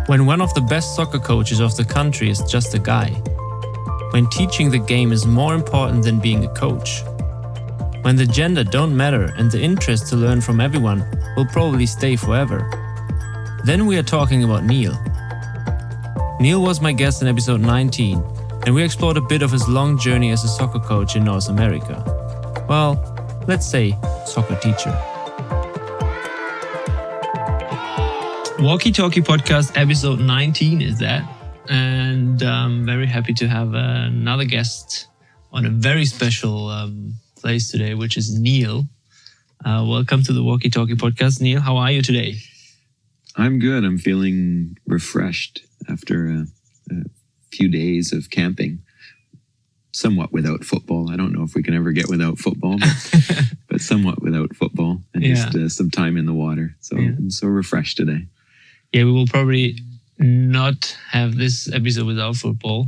When one of the best soccer coaches of the country is just a guy. When teaching the game is more important than being a coach. When the gender don't matter and the interest to learn from everyone will probably stay forever. Then we are talking about Neil. Neil was my guest in episode 19, and we explored a bit of his long journey as a soccer coach in North America. Well, let's say soccer teacher. Walky Podcast episode 19 is that. And I'm very happy to have another guest on a very special place today, which is Neil. Welcome to the Walky Podcast. Neil, how are you today? I'm good. I'm feeling refreshed after a few days of camping. Somewhat without football. I don't know if we can ever get without football, but somewhat without football and just some time in the water. So I'm so refreshed today. Yeah, we will probably not have this episode without football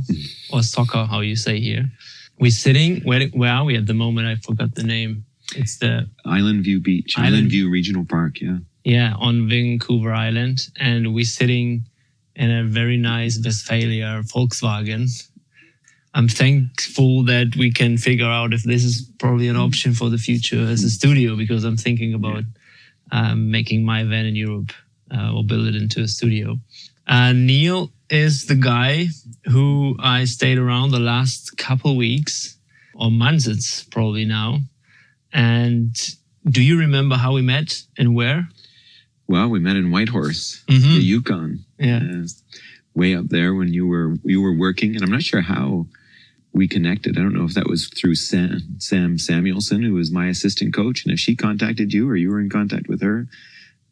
or soccer, how you say here. We're sitting, where are we at the moment? I forgot the name. It's the Island View Beach, Island View Regional Park, yeah. Yeah, on Vancouver Island. And we're sitting in a very nice Westphalia Volkswagen. I'm thankful that we can figure out if this is probably an option for the future as a studio, because I'm thinking about making my van in Europe or build it into a studio. Neil is the guy who I stayed around the last couple weeks or months, it's probably now. And do you remember how we met and where? Well, we met in Whitehorse, the Yukon. Yeah. Way up there when you were working. And I'm not sure how we connected. I don't know if that was through Sam Samuelson, who was my assistant coach, and if she contacted you or you were in contact with her.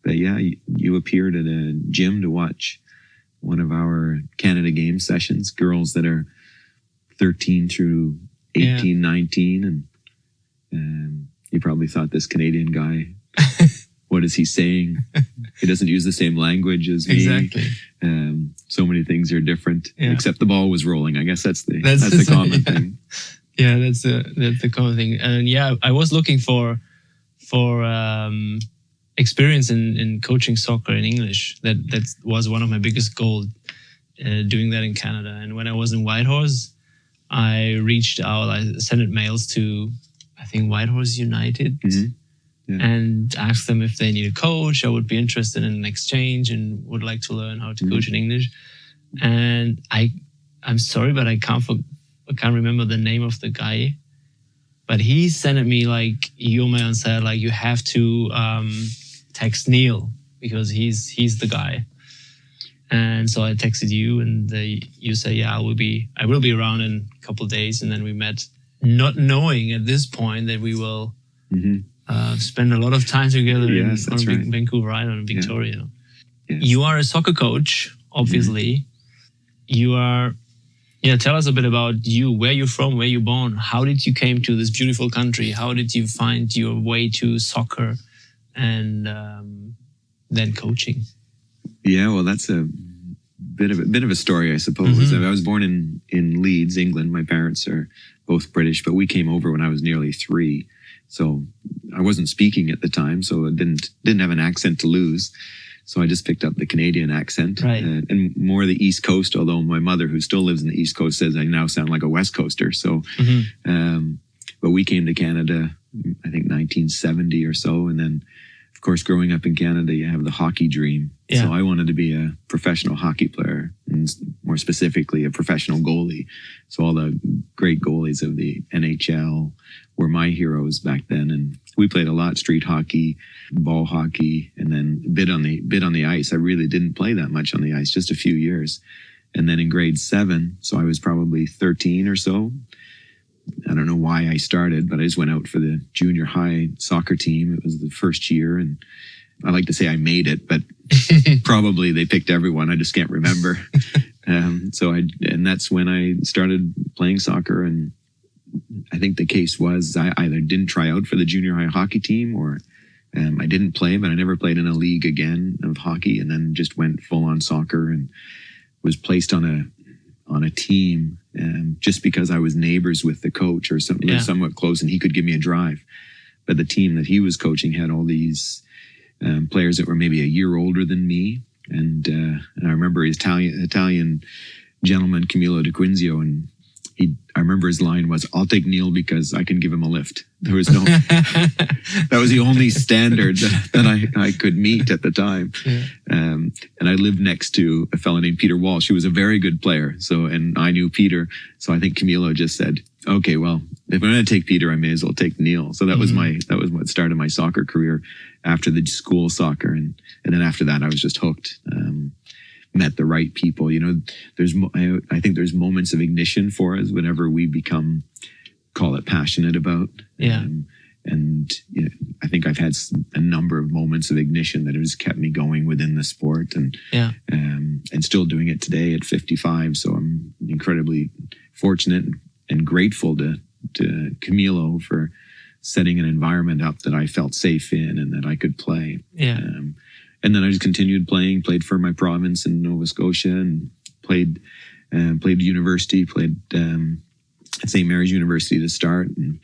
But yeah, you appeared at a gym to watch one of our Canada Games sessions, girls that are 13 through 18, 19. And you probably thought, this Canadian guy, what is he saying? He doesn't use the same language as me. Exactly. So many things are different, except the ball was rolling. I guess that's the common thing. Yeah, that's the common thing. And I was looking for experience in coaching soccer in English. That was one of my biggest goals, doing that in Canada. And when I was in Whitehorse, I reached out, I sent mails to, I think, Whitehorse United and asked them if they need a coach. I would be interested in an exchange and would like to learn how to coach in English. And I'm sorry, but I can't remember the name of the guy. But he sent me like email and said, like, you have to text Neil because he's the guy. And so I texted you, and you say, I will be around in a couple of days. And then we met, not knowing at this point that we will spend a lot of time together on Vancouver Island in Victoria. Yeah. Yes. You are a soccer coach, obviously. You are. Yeah, tell us a bit about you. Where you're from, where you're born. How did you came to this beautiful country? How did you find your way to soccer and then coaching? Yeah, well, that's a bit of a story, I suppose. I was born in Leeds, England. My parents are both British, but we came over when I was nearly 3. So I wasn't speaking at the time, so I didn't have an accent to lose. So I just picked up the Canadian accent, and more the East Coast, although my mother, who still lives in the East Coast, says I now sound like a West Coaster. So, but we came to Canada, I think 1970 or so. And then, of course, growing up in Canada, you have the hockey dream. Yeah. So I wanted to be a professional hockey player, and more specifically, a professional goalie. So all the great goalies of the NHL were my heroes back then. And we played a lot, street hockey, ball hockey, and then a bit on the ice. I really didn't play that much on the ice, just a few years. And then in grade 7, so I was probably 13 or so. I don't know why I started, but I just went out for the junior high soccer team. It was the first year, and I like to say I made it, but probably they picked everyone. I just can't remember. And that's when I started playing soccer. And I think the case was I either didn't try out for the junior high hockey team, or I didn't play, but I never played in a league again of hockey, and then just went full on soccer and was placed on a team just because I was neighbors with the coach or something, somewhat close, and he could give me a drive. But the team that he was coaching had all these players that were maybe a year older than me, And I remember his Italian gentleman, Camillo De Quinzio, and I remember his line was, "I'll take Neil because I can give him a lift." There was no, that was the only standard that I could meet at the time. Yeah. And I lived next to a fellow named Peter Walsh, who was a very good player. So, and I knew Peter. So I think Camillo just said, "Okay, well, if I'm going to take Peter, I may as well take Neil." So that was what started my soccer career after the school soccer. And then after that, I was just hooked. Met the right people. You know, I think there's moments of ignition for us whenever we call it passionate about. Yeah. And you know, I think I've had a number of moments of ignition that has kept me going within the sport, and still doing it today at 55. So I'm incredibly fortunate and grateful to Camilo for setting an environment up that I felt safe in and that I could play. Yeah. And then I just continued played for my province in Nova Scotia, and played university, played at St. Mary's University to start. And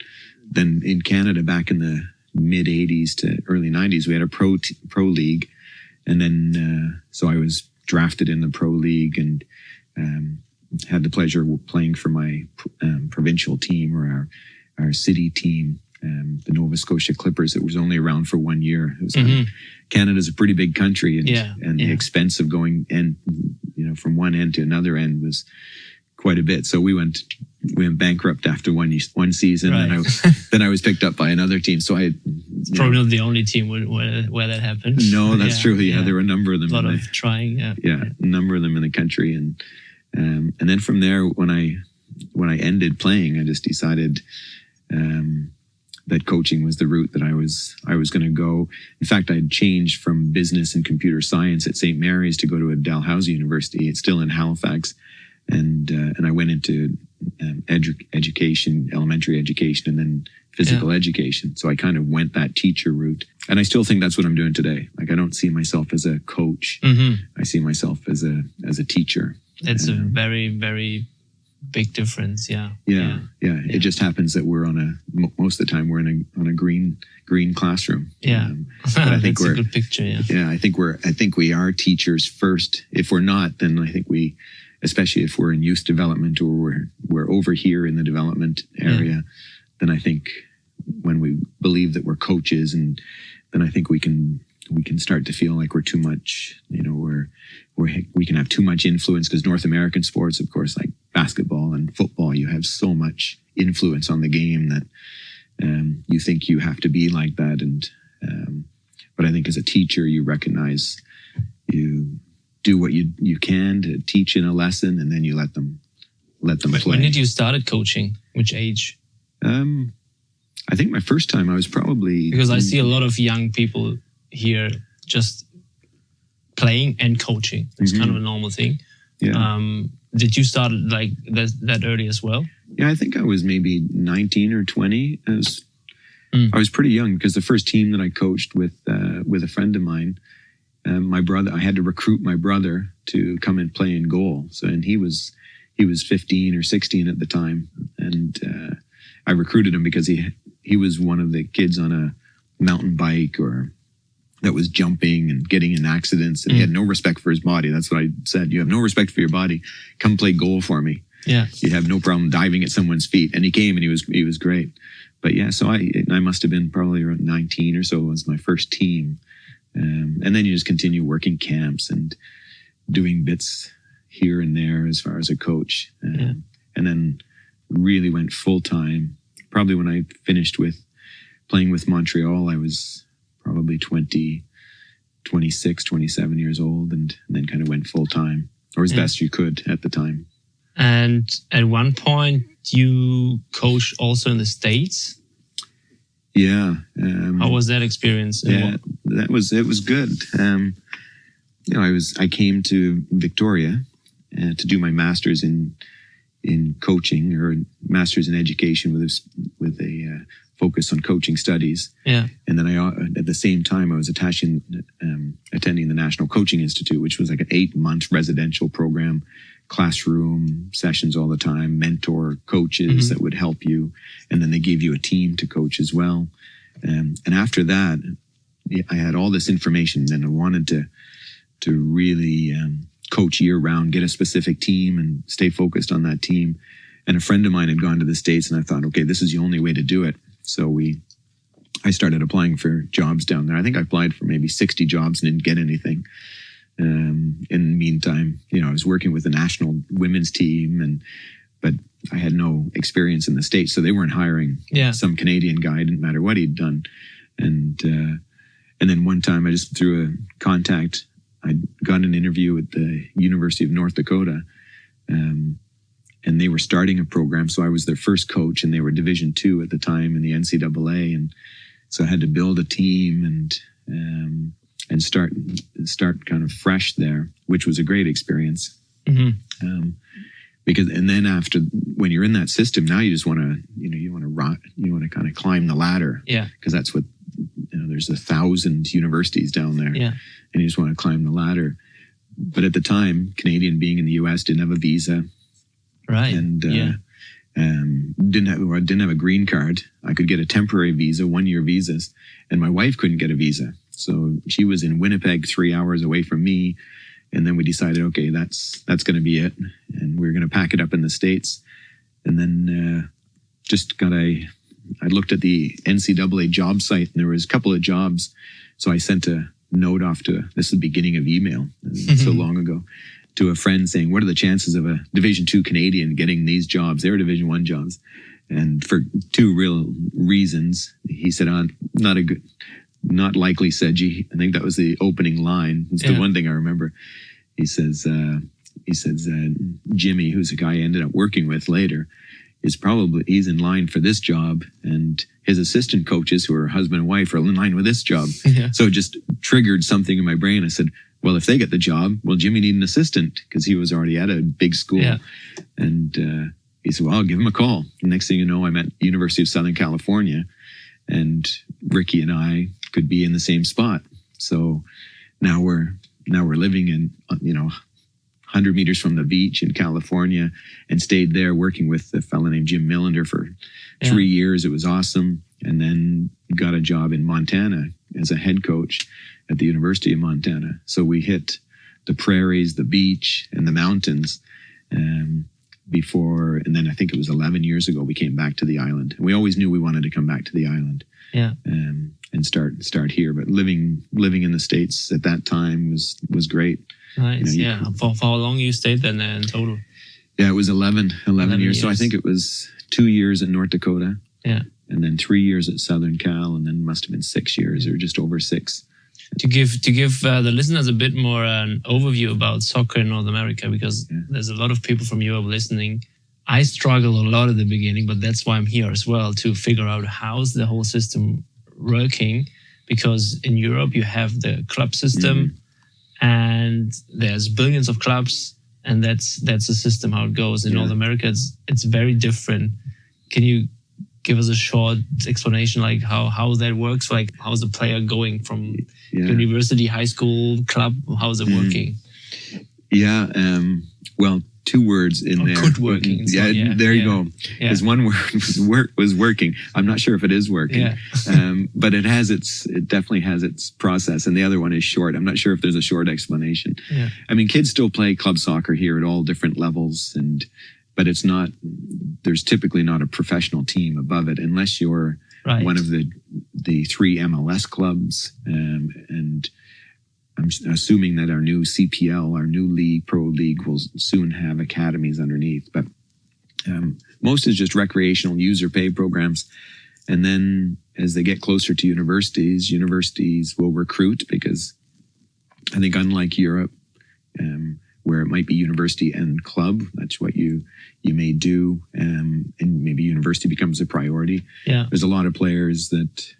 then in Canada, back in the mid 80s to early 90s, we had a pro league. And then, so I was drafted in the pro league, and had the pleasure of playing for my provincial team, or our city team. The Nova Scotia Clippers. It was only around for 1 year. It was Canada's a pretty big country, and the expense of going from one end to another end was quite a bit. So we went bankrupt after one season, right. and then I was picked up by another team. So it's probably not the only team where that happened. No, that's true. Yeah, there were a number of them. A lot of trying. Yeah, a number of them in the country, and then from there, when I ended playing, I just decided that coaching was the route that I was going to go. In fact, I'd changed from business and computer science at St. Mary's to go to a Dalhousie University. It's still in Halifax, and I went into education, elementary education, and then physical education. So I kind of went that teacher route, and I still think that's what I'm doing today. Like, I don't see myself as a coach. I see myself as a teacher. That's a very, very big difference. Yeah. It just happens that we're most of the time we're on a green classroom. But I think we're a good picture. I think we are teachers first. If we're not, then I think especially if we're in youth development, or we're over here in the development area, then I think when we believe that we're coaches, and then I think we can start to feel like we're too much, we can have too much influence, because North American sports, of course, like basketball and football, you have so much influence on the game that you think you have to be like that. And but I think as a teacher, you recognize, you do what you can to teach in a lesson, and then you let them play. When did you start coaching? Which age? I think my first time I was probably... Because I see a lot of young people here just playing and coaching. It's kind of a normal thing. Yeah. Did you start like that early as well? Yeah, I think I was maybe 19 or 20. I was pretty young, because the first team that I coached with a friend of mine, my brother, I had to recruit my brother to come and play in goal. So, and he was 15 or 16 at the time, and I recruited him because he was one of the kids on a mountain bike that was jumping and getting in accidents, and he had no respect for his body. That's what I said. You have no respect for your body. Come play goal for me. Yeah, you have no problem diving at someone's feet. And he came, and he was great. But yeah, so I must have been probably around 19 or so was my first team. And then you just continue working camps and doing bits here and there as far as a coach. And then really went full time. Probably when I finished playing with Montreal, I was probably 26, 27 years old, and then kind of went full time, or as best you could at the time. And at one point, you coached also in the States? Yeah. How was that experience? Yeah, it was good. I came to Victoria to do my master's in coaching, or master's in education with a focus on coaching studies. Yeah. And then at the same time, I was attending the National Coaching Institute, which was like an 8-month residential program, classroom sessions all the time, mentor coaches that would help you. And then they gave you a team to coach as well. And after that, I had all this information, and I wanted really coach year round, get a specific team and stay focused on that team. And a friend of mine had gone to the States, and I thought, okay, this is the only way to do it. So I started applying for jobs down there. I think I applied for maybe 60 jobs and didn't get anything. In the meantime, I was working with the national women's team, but I had no experience in the States, so they weren't hiring some Canadian guy. It didn't matter what he'd done. And then one time, I just through a contact, I got an interview at the University of North Dakota, and they were starting a program. So I was their first coach, and they were Division II at the time in the NCAA, and so I had to build a team and start kind of fresh there, which was a great experience. Mm-hmm. And then after, when you're in that system, now you just want to, you want to kind of climb the ladder. Yeah. Because that's what, there's 1,000 universities down there. Yeah. And you just want to climb the ladder. But at the time, Canadian being in the US didn't have a visa. Right. And didn't have a green card. I could get a temporary visa, 1-year visas, and my wife couldn't get a visa. So she was in Winnipeg, 3 hours away from me. And then we decided, okay, that's going to be it. And we're going to pack it up in the States. And then I looked at the NCAA job site, and there was a couple of jobs. So I sent a note off this is the beginning of email, so long ago, to a friend saying, what are the chances of a Division II Canadian getting these jobs? They were Division I jobs. And for 2 real reasons, he said, not likely, Sedgy. I think that was the opening line. It's the one thing I remember. He says, Jimmy, who's a guy I ended up working with later, he's in line for this job, and his assistant coaches, who are husband and wife, are in line with this job. Yeah. So it just triggered something in my brain. I said, well, if they get the job, will Jimmy need an assistant? Because he was already at a big school. Yeah. And he said, well, I'll give him a call. The next thing you know, I'm at University of Southern California, and Ricky and I could be in the same spot. So now we're living in, 100 meters from the beach in California, and stayed there working with a fellow named Jim Millender for 3 years. It was awesome. And then got a job in Montana as a head coach at the University of Montana. So we hit the prairies, the beach, and the mountains before. And then I think it was 11 years ago, we came back to the island. And we always knew we wanted to come back to the island. Yeah. And start here. But living in the States at that time was great. Nice. For how long you stayed then in total? Yeah, it was 11 years. So I think it was 2 years in North Dakota. Yeah. And then 3 years at Southern Cal, and then must have been 6 years or just over 6. To give the listeners a bit more an overview about soccer in North America, because there's a lot of people from Europe listening. I struggled a lot at the beginning, but that's why I'm here as well, to figure out how's the whole system working. Because in Europe, you have the club system, and there's billions of clubs, and that's the system how it goes. In North America, it's very different. Can you give us a short explanation, like how that works? Like, how's the player going from university, high school, club? How's it working? Yeah, well, 2 words in there. Good working. So, there you go. Because one word was working. I'm not sure if it is working, but it definitely has its process. And the other one is short. I'm not sure if there's a short explanation. Yeah. I mean, kids still play club soccer here at all different levels, but it's not. There's typically not a professional team above it unless you're one of the 3 MLS clubs, and I'm assuming that our new CPL, our new league, pro league, will soon have academies underneath. But most is just recreational user pay programs. And then as they get closer to universities will recruit, because I think unlike Europe, where it might be university and club, that's what you may do, and maybe university becomes a priority. Yeah. There's a lot of players that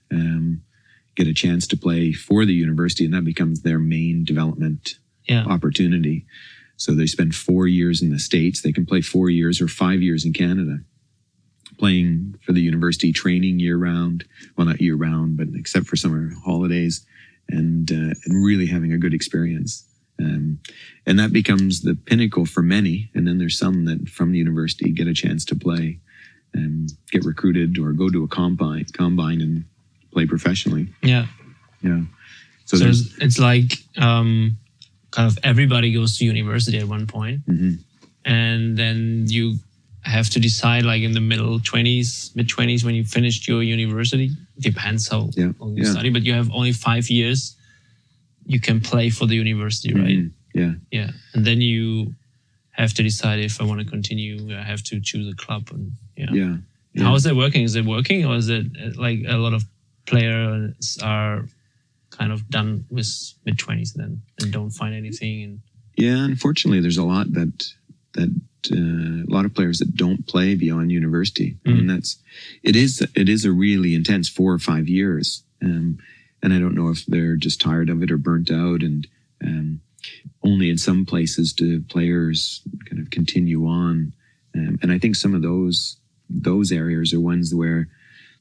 get a chance to play for the university, and that becomes their main development opportunity. So they spend 4 years in the States. They can play 4 years or 5 years in Canada, playing for the university, training year round. Well, not year round, but except for summer holidays, and really having a good experience. And that becomes the pinnacle for many. And then there's some that from the university get a chance to play and get recruited or go to a combine and play professionally. Yeah. Yeah. So it's like kind of everybody goes to university at one point. And then you have to decide like in the mid 20s when you finished your university. Depends how long you study, but you have only 5 years you can play for the university, right? Yeah. And then you have to decide if I want to continue. I have to choose a club. And how is that working? Is it working, or is it like a lot of players are kind of done with mid-20s then and don't find anything? And unfortunately, there's a lot a lot of players that don't play beyond university. And it is a really intense 4 or 5 years. And I don't know if they're just tired of it or burnt out. And only in some places do players kind of continue on. And I think some of those areas are ones where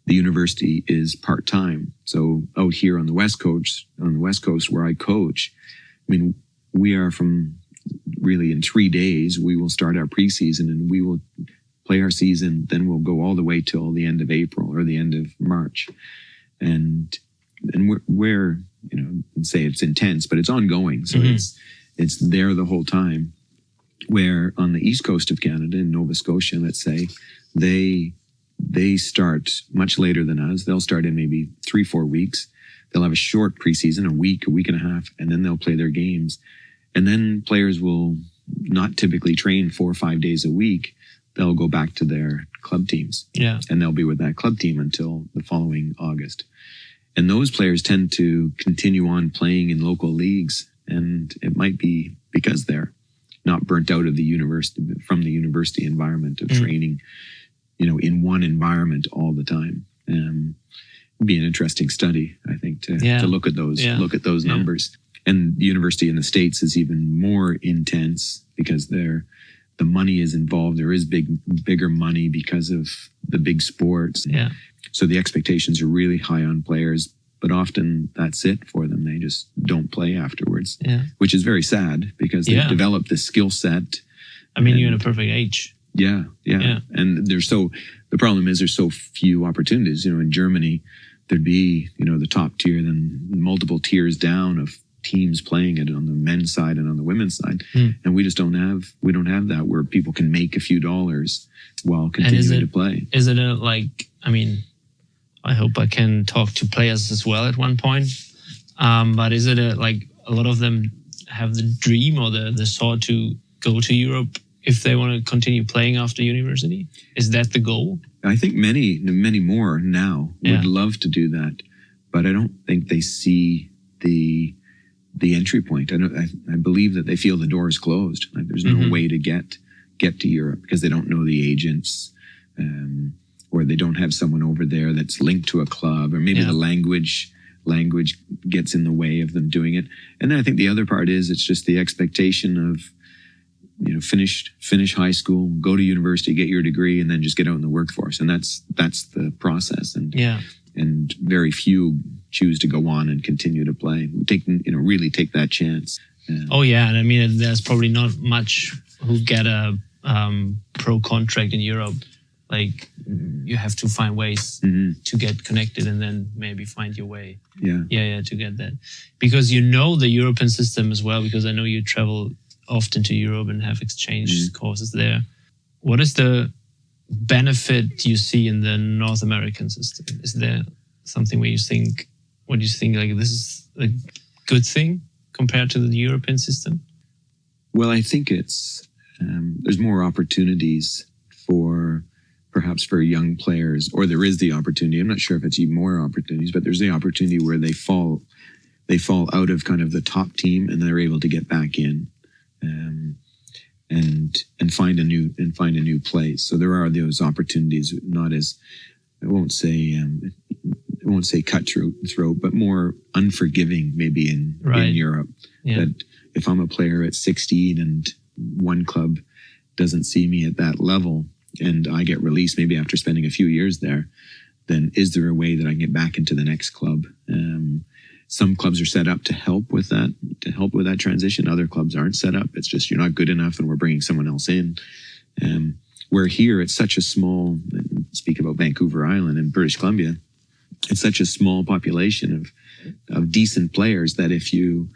the university is part-time. So out here on the West Coast where I coach, I mean, we are from really in 3 days, we will start our preseason and we will play our season. Then we'll go all the way till the end of April or the end of March. And we're say it's intense, but it's ongoing. So it's there the whole time. Where on the east coast of Canada, in Nova Scotia, let's say, they start much later than us. They'll start in maybe 3-4 weeks. They'll have a short preseason, a week and a half, and then they'll play their games. And then players will not typically train 4 or 5 days a week. They'll go back to their club teams. And they'll be with that club team until the following August. And those players tend to continue on playing in local leagues. And it might be because they're not burnt out of the university, from the university environment of training, in one environment all the time. It'd be an interesting study, I think, to look at those numbers. And the university in the States is even more intense because the money is involved. There is bigger money because of the big sports. So the expectations are really high on players, but often that's it for them. They just don't play afterwards, which is very sad because they've developed this skill set. I mean, you're in a perfect age. Yeah. And the problem is there's so few opportunities. In Germany, there'd be, the top tier, then multiple tiers down of teams playing it on the men's side and on the women's side. And we don't have that where people can make a few dollars while continuing to play. Is it I hope I can talk to players as well at one point. But is it a lot of them have the dream or the thought to go to Europe if they want to continue playing after university? Is that the goal? I think many more now would love to do that, but I don't think they see the entry point. I believe that they feel the door is closed. Like there's no way to get to Europe because they don't know the agents, or they don't have someone over there that's linked to a club, or maybe the language gets in the way of them doing it. And then I think the other part is it's just the expectation of, finish high school, go to university, get your degree, and then just get out in the workforce. And that's the process. And very few choose to go on and continue to play. Really take that chance. And I mean, there's probably not much who get a pro contract in Europe. Like you have to find ways to get connected and then maybe find your way. To get that. Because the European system as well, because I know you travel often to Europe and have exchange courses there. What is the benefit you see in the North American system? Is there something where you think, like this is a good thing compared to the European system? Well, I think it's, there's more opportunities perhaps for young players, or there is the opportunity. I'm not sure if it's even more opportunities, but there's the opportunity where they fall out of kind of the top team and they're able to get back in, and find a new place. So there are those opportunities, not as, I won't say cutthroat, but more unforgiving maybe in Europe. That if I'm a player at 16 and one club doesn't see me at that level, and I get released maybe after spending a few years there, then is there a way that I can get back into the next club? Some clubs are set up to help with that transition. Other clubs aren't set up. It's just, you're not good enough and we're bringing someone else in. Where here, it's such a small, speak about Vancouver Island and British Columbia, it's such a small population of decent players that if you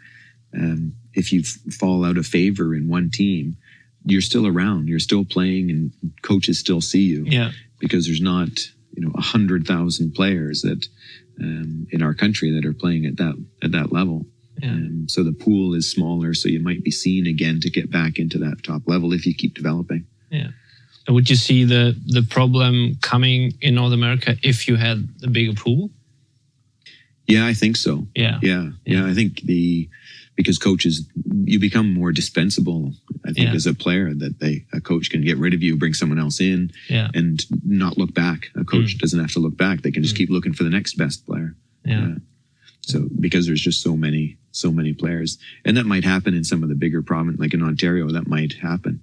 if you fall out of favor in one team, you're still around, you're still playing, and coaches still see you. Yeah. Because there's not 100,000 players that in our country that are playing at that level. Yeah. So the pool is smaller, so you might be seen again to get back into that top level if you keep developing. Yeah. Would you see the problem coming in North America if you had a bigger pool? Yeah, I think so. Yeah. I think because coaches, you become more dispensable, I think, as a player, that a coach can get rid of you, bring someone else in, and not look back. A coach doesn't have to look back. They can just keep looking for the next best player. Yeah. So because there's just so many players, and that might happen in some of the bigger provinces, like in Ontario, that might happen.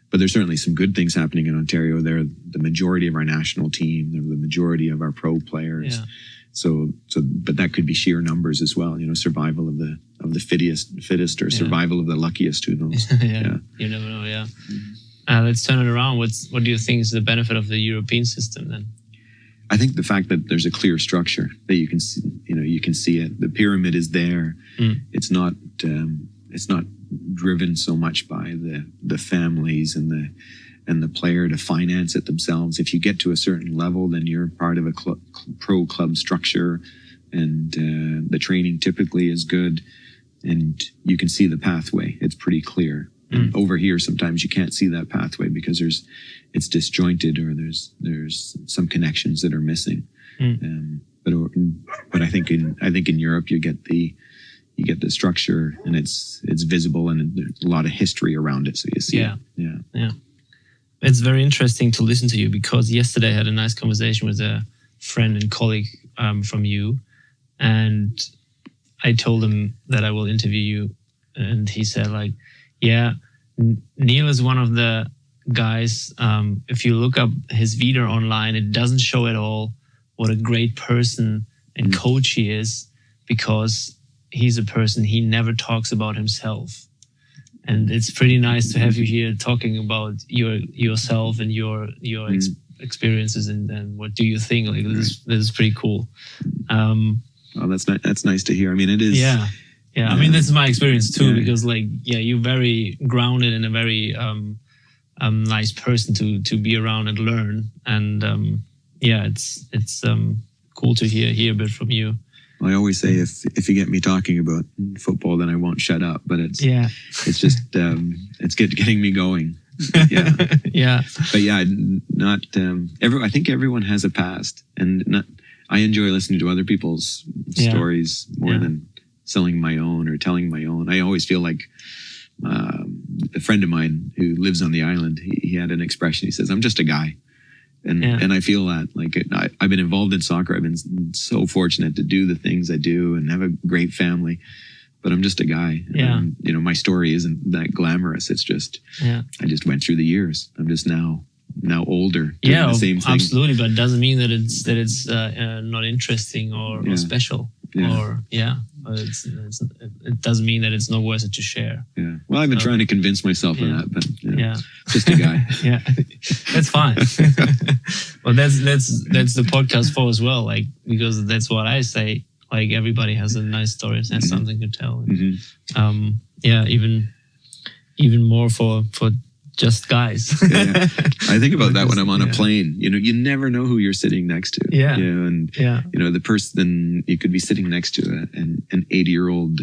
But there's certainly some good things happening in Ontario. They're the majority of our national team. They're the majority of our pro players. Yeah. So, but that could be sheer numbers as well. Survival of the fittest, or survival of the luckiest. Who knows? Yeah. You never know. Yeah. Let's turn it around. What do you think is the benefit of the European system then? I think the fact that there's a clear structure that you can see. You can see it. The pyramid is there. It's not driven so much by the families and the player to finance it themselves. If you get to a certain level, then you're part of a pro club structure, and the training typically is good, and you can see the pathway. It's pretty clear. And over here, sometimes you can't see that pathway because it's disjointed, or there's some connections that are missing. But I think in Europe you get the structure, and it's visible, and there's a lot of history around it, so you see. Yeah. It's very interesting to listen to you, because yesterday I had a nice conversation with a friend and colleague from you, and I told him that I will interview you, and he said Neil is one of the guys, if you look up his Vita online, it doesn't show at all what a great person and coach he is, because he's a person, he never talks about himself. And it's pretty nice to have you here talking about yourself and your experiences and what do you think. This is pretty cool. Well, that's nice to hear. I mean, it is. Yeah. I mean, this is my experience too, because you're very grounded and a very nice person to be around and learn. And it's cool to hear a bit from you. Well, I always say if you get me talking about football, then I won't shut up. But it's just it's getting me going. Yeah. Yeah. But not I think everyone has a past, and I enjoy listening to other people's stories more than selling my own or telling my own. I always feel like a friend of mine who lives on the island, he had an expression. He says, "I'm just a guy." And I feel that I've been involved in soccer. I've been so fortunate to do the things I do and have a great family, but I'm just a guy. And, my story isn't that glamorous. It's just, I just went through the years. I'm just now older doing the same thing. Absolutely. But it doesn't mean that it's not interesting or special or it doesn't mean that it's not worth it to share. Yeah. Well, I've been trying to convince myself of that, but just a guy. Yeah, that's fine. Well, that's the podcast for as well. Because that's what I say. Everybody has a nice story and has something to tell. And, even more for just guys. I think about that when I'm on a plane. You never know who you're sitting next to. The person you could be sitting next to an 80-year-old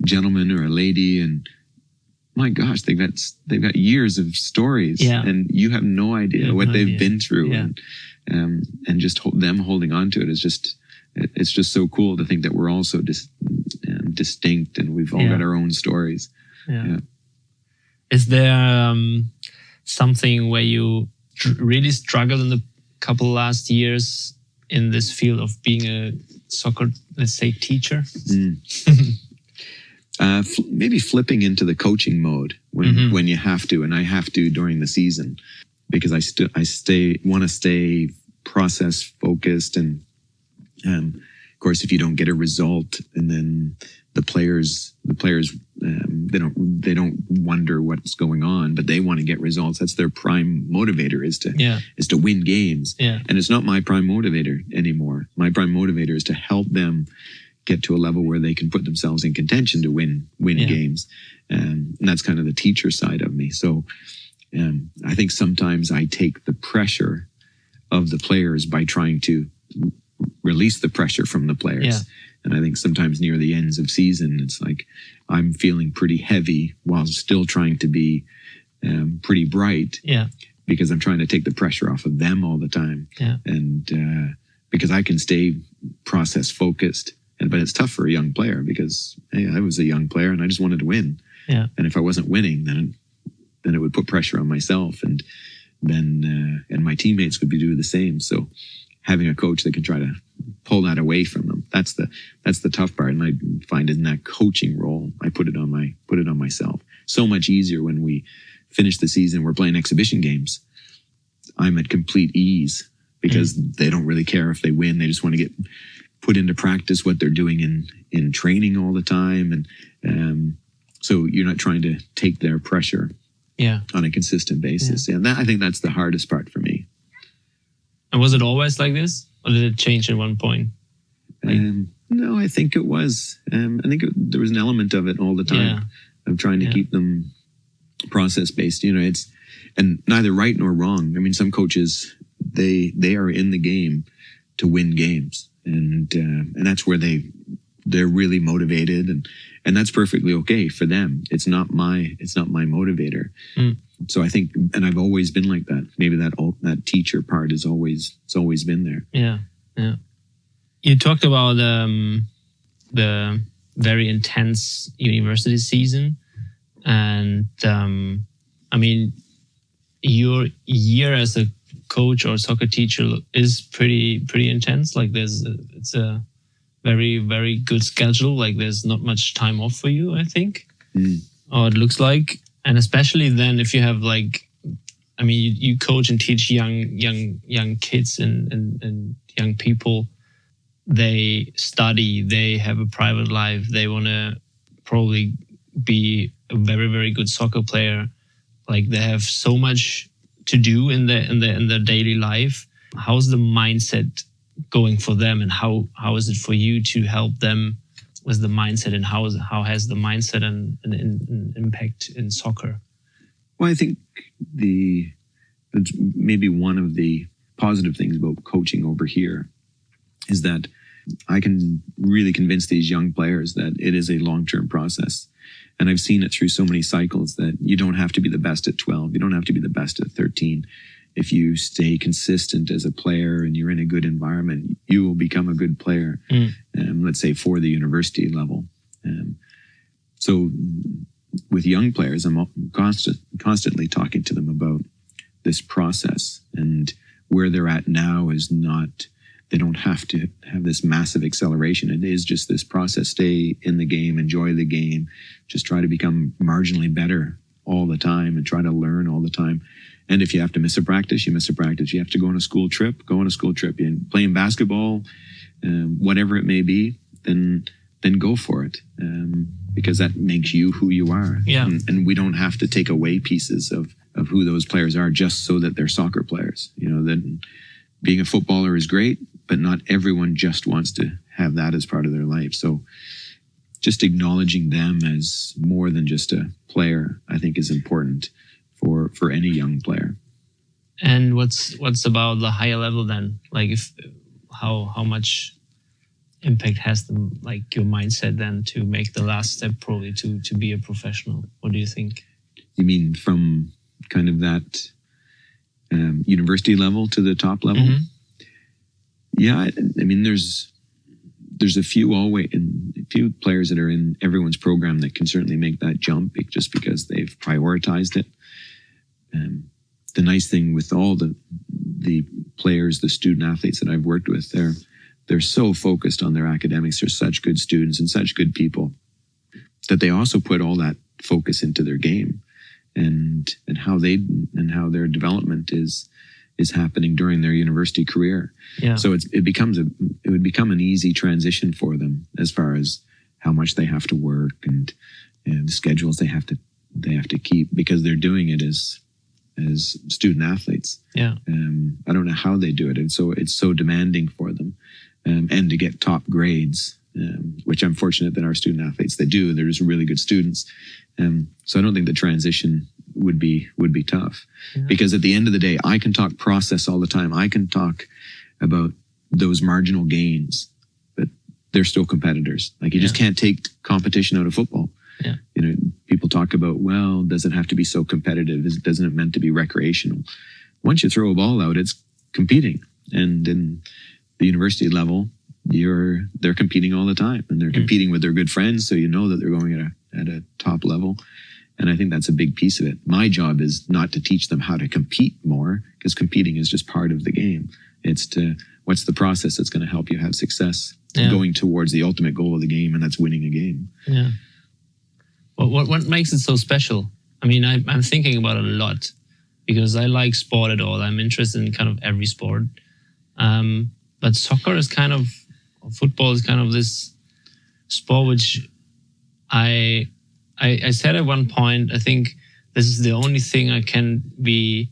gentleman or a lady, and my gosh, they've got years of stories, and you have no idea what they've been through, and just them holding on to it is just. It's just so cool to think that we're all so distinct, and we've all got our own stories. Is there something where you really struggled in the couple last years in this field of being a soccer, let's say, teacher? Maybe flipping into the coaching mode when you have to, and I have to during the season, because I want to stay process focused, and of course, if you don't get a result, and then the players, they don't wonder what's going on, but they want to get results. That's their prime motivator is to win games. And it's not my prime motivator anymore. My prime motivator is to help them get to a level where they can put themselves in contention to win games. And that's kind of the teacher side of me. So I think sometimes I take the pressure of the players by trying to release the pressure from the players. Yeah. And I think sometimes near the ends of season, it's like I'm feeling pretty heavy while still trying to be pretty bright. Yeah. Because I'm trying to take the pressure off of them all the time. Yeah. And because I can stay process focused. But it's tough for a young player because, hey, I was a young player and I just wanted to win. Yeah. And if I wasn't winning, then it would put pressure on myself, and then and my teammates would be doing the same. So having a coach that can try to pull that away from them, that's the tough part. And I find in that coaching role, I put it on myself. So much easier when we finish the season, we're playing exhibition games. I'm at complete ease because they don't really care if they win. They just want to get put into practice what they're doing in training all the time. And so you're not trying to take their pressure on a consistent basis. Yeah. And I think that's the hardest part for me. And was it always like this? Or did it change at one point? No, I think it was. I think there was an element of it all the time. Of trying to keep them process-based. it's and neither right nor wrong. I mean, some coaches, they are in the game to win games. And that's where they're really motivated, and that's perfectly okay for them. It's not my motivator. So I think, and I've always been like that. Maybe that teacher part it's always been there. Yeah. You talked about the very intense university season, and I mean, your year as a coach or soccer teacher is pretty intense. Like it's a very, very good schedule. Like there's not much time off for you, I think, or it looks like. And especially then if you have you coach and teach young kids and young people. They study, they have a private life. They want to probably be a very, very good soccer player. Like they have so much to do in their daily life. How's the mindset going for them, and how is it for you to help them with the mindset, and how has the mindset an impact in soccer? Well, I think maybe one of the positive things about coaching over here is that I can really convince these young players that it is a long-term process. And I've seen it through so many cycles that you don't have to be the best at 12. You don't have to be the best at 13. If you stay consistent as a player and you're in a good environment, you will become a good player, let's say for the university level. So with young players, I'm constantly talking to them about this process, and where they're at now is not, they don't have to have this massive acceleration. It is just this process. Stay in the game, enjoy the game, just try to become marginally better all the time and try to learn all the time. And if you have to miss a practice, you miss a practice. You have to go on a school trip, go on a school trip. You're playing basketball, whatever it may be, then go for it. Because that makes you who you are. Yeah. And we don't have to take away pieces of who those players are just so that they're soccer players. That being a footballer is great, but not everyone just wants to have that as part of their life. So just acknowledging them as more than just a player, I think is important for any young player. And what's about the higher level then? Like how much impact has your mindset then to make the last step probably to be a professional? What do you think? You mean from kind of that university level to the top level? Mm-hmm. Yeah, I mean, there's a few players that are in everyone's program that can certainly make that jump just because they've prioritized it. The nice thing with all the players, the student athletes that I've worked with, they're so focused on their academics. They're such good students and such good people that they also put all that focus into their game and how their development is happening during their university career. Yeah. So it would become an easy transition for them as far as how much they have to work and the schedules they have to keep because they're doing it as student athletes. Yeah. I don't know how they do it. And so it's so demanding for them. And to get top grades which I'm fortunate that our student athletes, they do. They're just really good students. So I don't think the transition would be tough, because at the end of the day, I can talk process all the time. I can talk about those marginal gains, but they're still competitors. Like, you just can't take competition out of football. Yeah. You know, people talk about, well, does it have to be so competitive? Doesn't it meant to be recreational? Once you throw a ball out, it's competing. And in the university level, they're competing all the time, and they're competing with their good friends. So you know that they're going at a top level. And I think that's a big piece of it. My job is not to teach them how to compete more, because competing is just part of the game. It's what's the process that's going to help you have success going towards the ultimate goal of the game, and that's winning a game. Yeah. What makes it so special? I mean, I'm thinking about it a lot, because I like sport at all. I'm interested in kind of every sport. But soccer is football is kind of this sport which I said at one point, I think this is the only thing I can be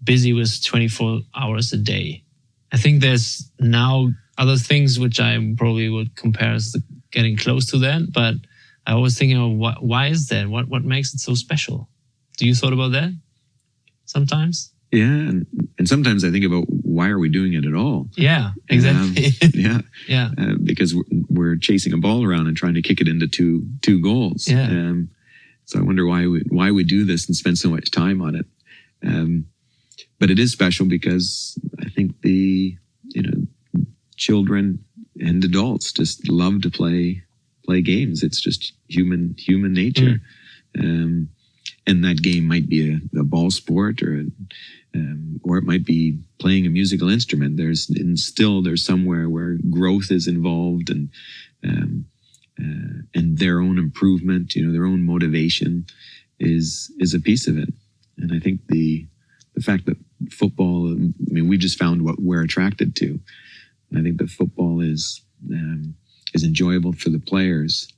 busy with 24 hours a day. I think there's now other things which I probably would compare as getting close to that, but I was thinking of why is that? What makes it so special? Do you thought about that sometimes? Yeah, and sometimes I think about, why are we doing it at all? Yeah, exactly. Because we're chasing a ball around and trying to kick it into two goals. Yeah. So I wonder why we do this and spend so much time on it. But it is special because I think the children and adults just love to play games. It's just human nature. And that game might be a ball sport, or it might be playing a musical instrument. There's somewhere where growth is involved, and their own improvement, their own motivation is a piece of it. And I think the fact that football, I mean, we just found what we're attracted to. And I think that football is enjoyable for the players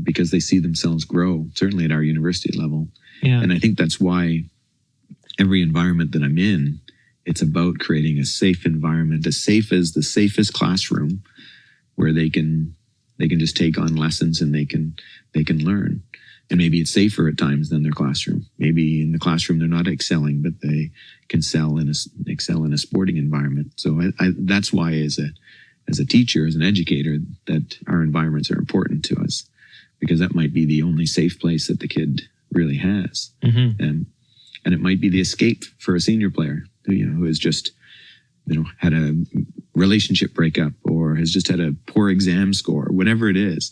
because they see themselves grow, certainly at our university level. Yeah. And I think that's why every environment that I'm in, it's about creating a safe environment, as safe as the safest classroom, where they can just take on lessons and they can learn. And maybe it's safer at times than their classroom. Maybe in the classroom they're not excelling, but they can excel in a sporting environment. So that's why, as a teacher, as an educator, that our environments are important to us, because that might be the only safe place that the kid really has. And it might be the escape for a senior player who has just had a relationship breakup, or has just had a poor exam score, whatever it is.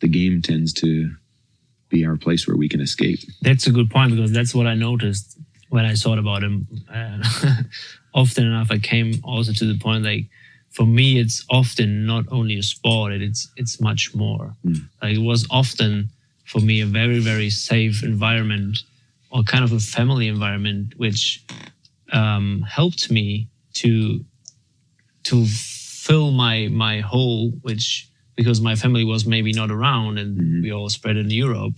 The game tends to be our place where we can escape. That's a good point, because that's what I noticed when I thought about him. Often enough, I came also to the point, like, for me, it's often not only a sport, it's much more. Like, it was often for me a very, very safe environment, or kind of a family environment, which helped me to fill my hole, because my family was maybe not around, and we all spread in Europe,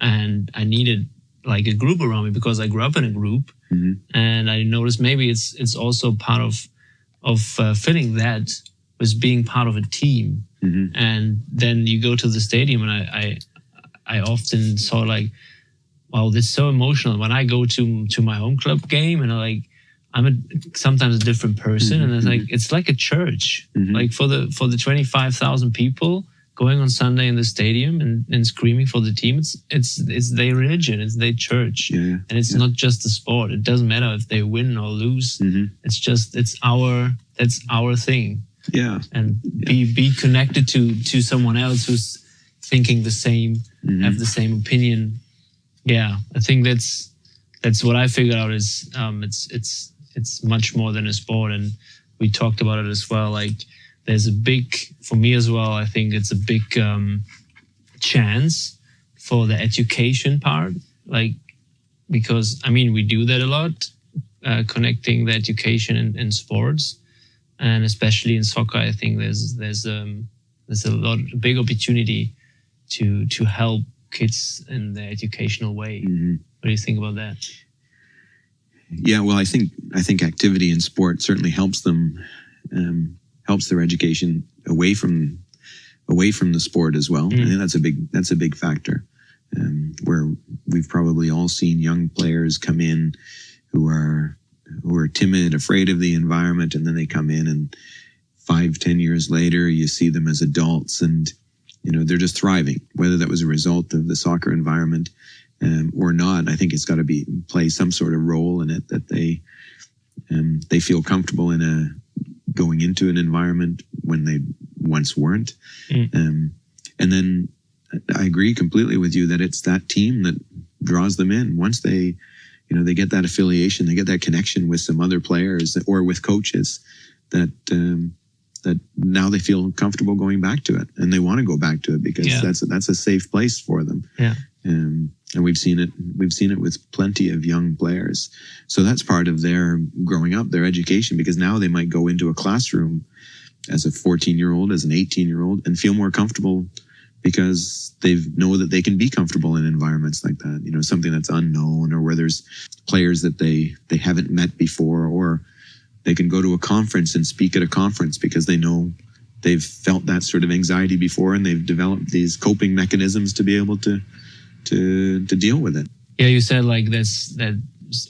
and I needed like a group around me, because I grew up in a group, and I noticed maybe it's also part of filling that with being part of a team. And then you go to the stadium, and I often saw like, wow, that's so emotional. When I go to my home club game, and I'm sometimes a different person, and it's like a church. Like for the 25,000 people going on Sunday in the stadium and screaming for the team, it's their religion, it's their church, and it's not just the sport. It doesn't matter if they win or lose. That's our thing. And be connected to someone else who's thinking the same, have the same opinion. I think that's what I figured out is it's much more than a sport, and we talked about it as well. Like, there's a big, for me as well, I think it's a big chance for the education part, like, because I mean, we do that a lot, connecting the education in sports, and especially in soccer. I think there's a big opportunity to help kids in the educational way. What do you think about that? Yeah, well, I think activity in sport certainly helps them, helps their education away from away from the sport as well. I think that's a big factor. Where we've probably all seen young players come in who are timid, afraid of the environment, and then they come in, and 5-10 years later, you see them as adults, and they're just thriving. Whether that was a result of the soccer environment or not, I think it's got to play some sort of role in it, that they feel comfortable in going into an environment when they once weren't. And then I agree completely with you that it's that team that draws them in. Once they get that affiliation, they get that connection with some other players or with coaches, that now they feel comfortable going back to it, and they want to go back to it because that's a safe place for them. Yeah. And we've seen it with plenty of young players. So that's part of their growing up, their education, because now they might go into a classroom as a 14-year-old, as an 18-year-old, and feel more comfortable because they know that they can be comfortable in environments like that, something that's unknown, or where there's players that they haven't met before, or they can go to a conference and speak at a conference because they know they've felt that sort of anxiety before, and they've developed these coping mechanisms to be able to deal with it. Yeah, you said like that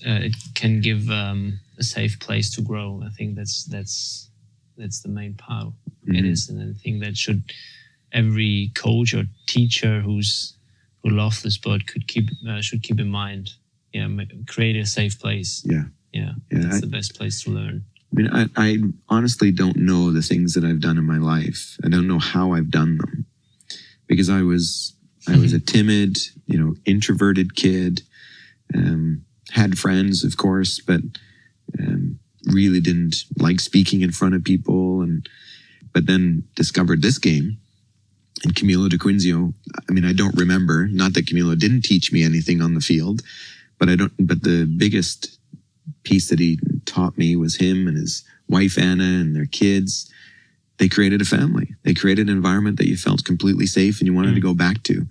it can give a safe place to grow. I think that's the main part. It is, and I think that every coach or teacher who loves the sport should keep in mind. Yeah, create a safe place. Yeah, that's the best place to learn. I mean, I honestly don't know the things that I've done in my life. I don't know how I've done them, because I was a timid, introverted kid. Had friends, of course, but really didn't like speaking in front of people. But then discovered this game. And Camilo de Quinzio, I mean, I don't remember, not that Camilo didn't teach me anything on the field, but the biggest piece that he taught me was him and his wife, Anna, and their kids. They created a family. They created an environment that you felt completely safe and you wanted to go back to.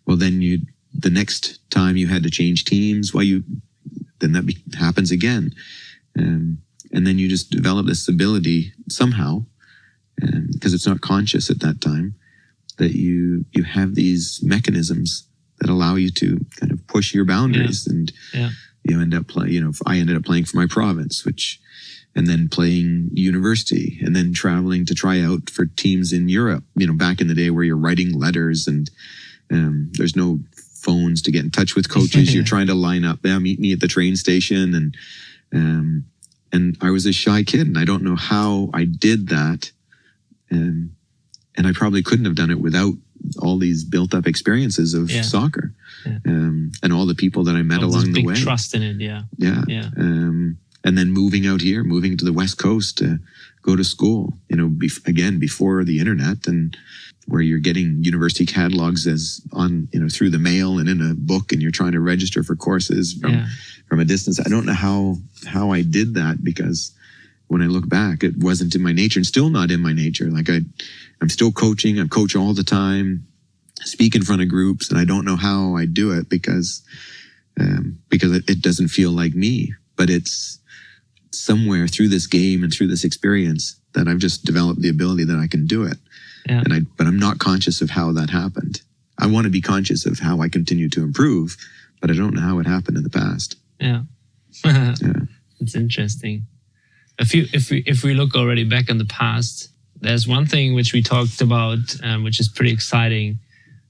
Well, then the next time you had to change teams, then that happens again. And then you just develop this ability somehow, because it's not conscious at that time, that you have these mechanisms that allow you to kind of push your boundaries. And you end up playing, I ended up playing for my province, and then playing university, and then traveling to try out for teams in Europe, back in the day where you're writing letters and there's no phones to get in touch with coaches. You're trying to line up, meet me at the train station. And I was a shy kid, and I don't know how I did that. And I probably couldn't have done it without all these built up experiences of soccer, and all the people that I met along the way. Big trust in it. Yeah. And then moving to the West Coast to go to school, before the internet, and where you're getting university catalogs through the mail and in a book, and you're trying to register for courses from a distance. I don't know how I did that, because when I look back, it wasn't in my nature, and still not in my nature. Like I'm still coaching. I coach all the time, speak in front of groups, and I don't know how I do it because it doesn't feel like me. But it's somewhere through this game and through this experience that I've just developed the ability that I can do it. Yeah. But I'm not conscious of how that happened. I want to be conscious of how I continue to improve, but I don't know how it happened in the past. Yeah. It's interesting. If we look already back in the past, there's one thing which we talked about, which is pretty exciting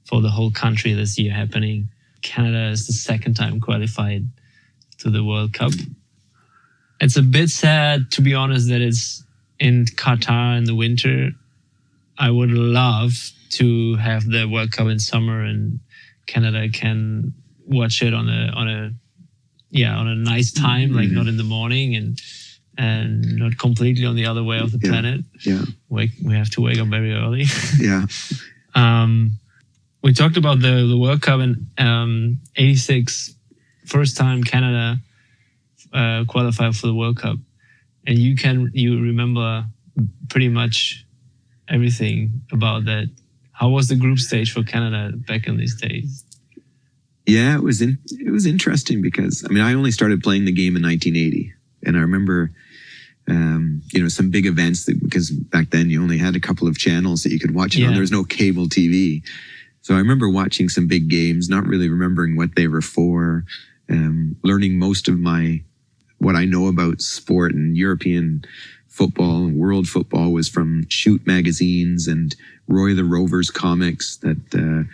for the whole country this year happening. Canada is the second time qualified to the World Cup. It's a bit sad, to be honest, that it's in Qatar in the winter. I would love to have the World Cup in summer, and Canada can watch it on a nice time, like not in the morning and not completely on the other way of the planet. Yeah. We have to wake up very early. Yeah. We talked about the World Cup in 86, first time Canada qualified for the World Cup. And you remember pretty much everything about that. How was the group stage for Canada back in these days? Yeah, it was interesting because, I only started playing the game in 1980. And I remember some big events because back then you only had a couple of channels that you could watch it on. There was no cable TV. So I remember watching some big games, not really remembering what they were for, learning most of what I know about sport and European football and world football was from Shoot magazines and Roy the Rover's comics that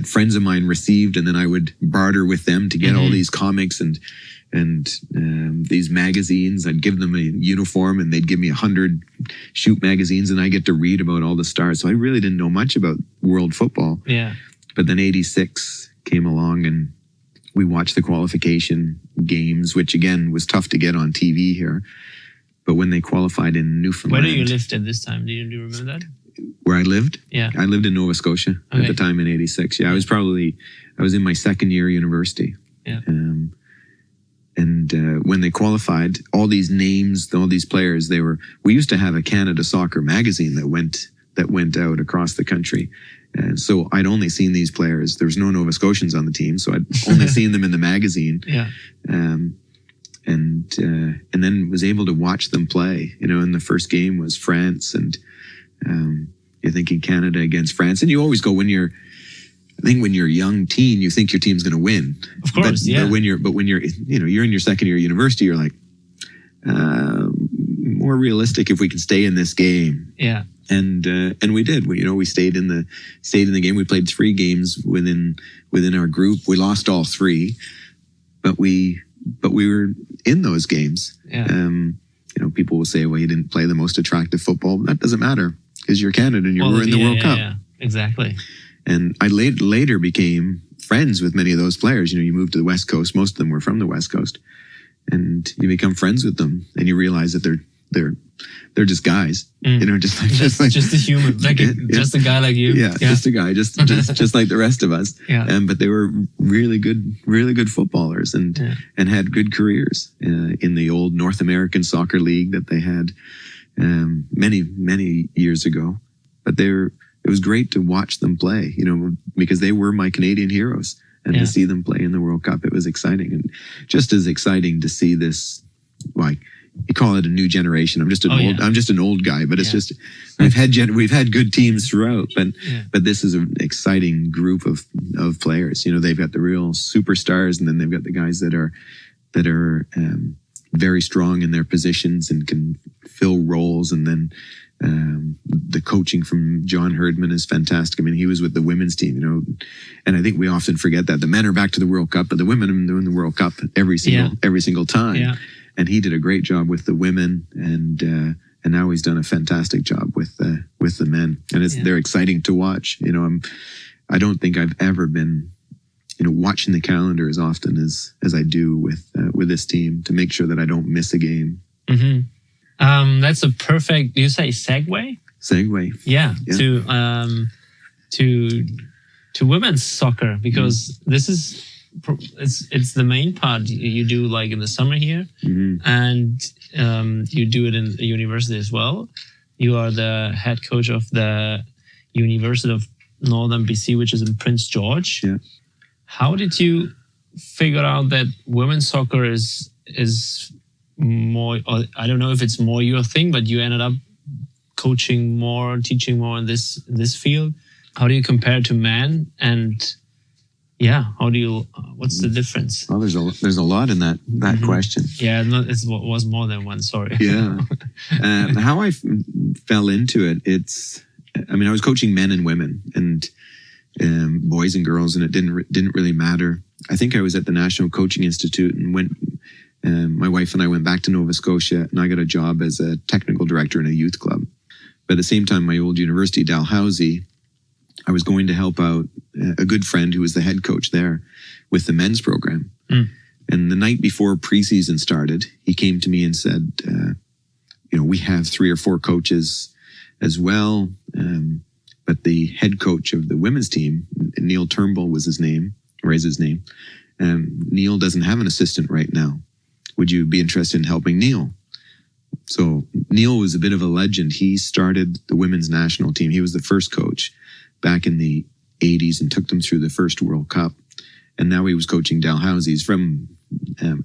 friends of mine received, and then I would barter with them to get all these comics and these magazines. I'd give them a uniform and they'd give me 100 Shoot magazines, and I get to read about all the stars. So I really didn't know much about world football. Yeah. But then 86 came along and we watched the qualification games, which again was tough to get on TV here. But when they qualified in Newfoundland. Where do you lived at this time? Do you remember that? Where I lived? Yeah. I lived in Nova Scotia at the time in 86. Yeah, I was in my second year university. Yeah. When they qualified, all these names, all these players, we used to have a Canada Soccer magazine that went out across the country. And so I'd only seen these players. There was no Nova Scotians on the team, so I'd only seen them in the magazine. Yeah. And then was able to watch them play. And the first game was France, and you're thinking Canada against France, and you always go when you're a young teen, you think your team's going to win. Of course, But when you're you're in your second year of university, you're like, more realistic if we can stay in this game. Yeah. And we did. We stayed in the game. We played 3 games within our group. We lost all 3, but we were in those games. Yeah. People will say, well, you didn't play the most attractive football. That doesn't matter because you're Canada and you were in the World Cup. Yeah, exactly. And I later became friends with many of those players. You moved to the West Coast. Most of them were from the West Coast. And you become friends with them and you realize that they're just guys, just a human, just a guy like you. Yeah, just a guy, just like the rest of us. Yeah. But they were really good footballers and had good careers in the old North American Soccer League that they had many years ago. But it was great to watch them play, because they were my Canadian heroes, and to see them play in the World Cup, it was exciting, and just as exciting to see this, like. You call it a new generation. I'm just an old guy, but it's just we've had good teams throughout, but this is an exciting group of players. They've got the real superstars, and then they've got the guys that are very strong in their positions and can fill roles. And then the coaching from John Herdman is fantastic. I mean, he was with the women's team, and I think we often forget that the men are back to the World Cup, but the women are in the World Cup every single time. Yeah. And he did a great job with the women, and now he's done a fantastic job with the men, and they're exciting to watch. I don't think I've ever been, watching the calendar as often as I do with this team to make sure that I don't miss a game. Mm-hmm. That's a perfect. You say segue? Segue. Yeah. To women's soccer, because this is. It's the main part you do like in the summer here, and you do it in the university as well. You are the head coach of the University of Northern BC, which is in Prince George. Yeah. How did you figure out that women's soccer is more? Or I don't know if it's more your thing, but you ended up coaching more, teaching more in this field. How do you compare to men? And yeah, what's the difference? Well, there's a lot in that question. Yeah, it was more than one, sorry. Yeah. How I fell into it, I was coaching men and women and boys and girls, and it didn't really matter. I think I was at the National Coaching Institute and my wife and I went back to Nova Scotia, and I got a job as a technical director in a youth club. But at the same time, my old university, Dalhousie, I was going to help out a good friend who was the head coach there with the men's program. And the night before preseason started, he came to me and said, we have 3 or 4 coaches as well. But the head coach of the women's team, Neil Turnbull was his name. Neil doesn't have an assistant right now. Would you be interested in helping Neil? So Neil was a bit of a legend. He started the women's national team. He was the first coach back in the 80s and took them through the first World Cup. And now he was coaching Dalhousie. He's from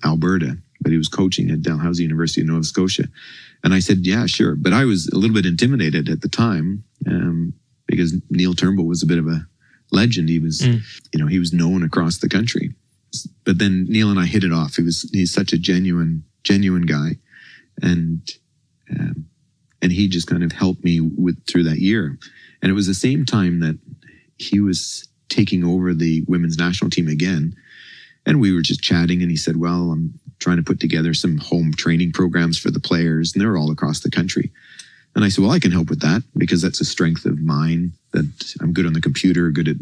Alberta. but he was coaching at Dalhousie University of Nova Scotia. And I said, yeah, sure. But I was a little bit intimidated at the time because Neil Turnbull was a bit of a legend. He was, he was known across the country. But then Neil and I hit it off. He's such a genuine guy. And he just kind of helped me through that year. And it was the same time that he was taking over the women's national team again. And we were just chatting, and he said, well, I'm trying to put together some home training programs for the players, and they're all across the country. And I said, well, I can help with that because that's a strength of mine, that I'm good on the computer, good at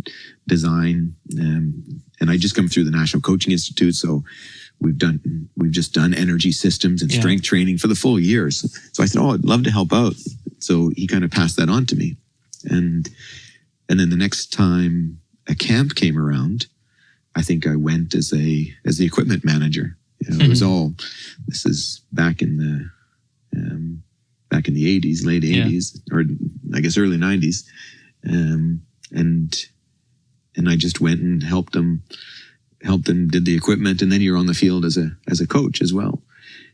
design. And I just come through the National Coaching Institute. So we've just done energy systems and strength training for the full year. So I said, oh, I'd love to help out. So he kind of passed that on to me. And then the next time a camp came around, I think I went as the equipment manager. It was this is back in the 80s, late 80s, or I guess early 90s. And I just went and helped them, did the equipment, and then you're on the field as a coach as well.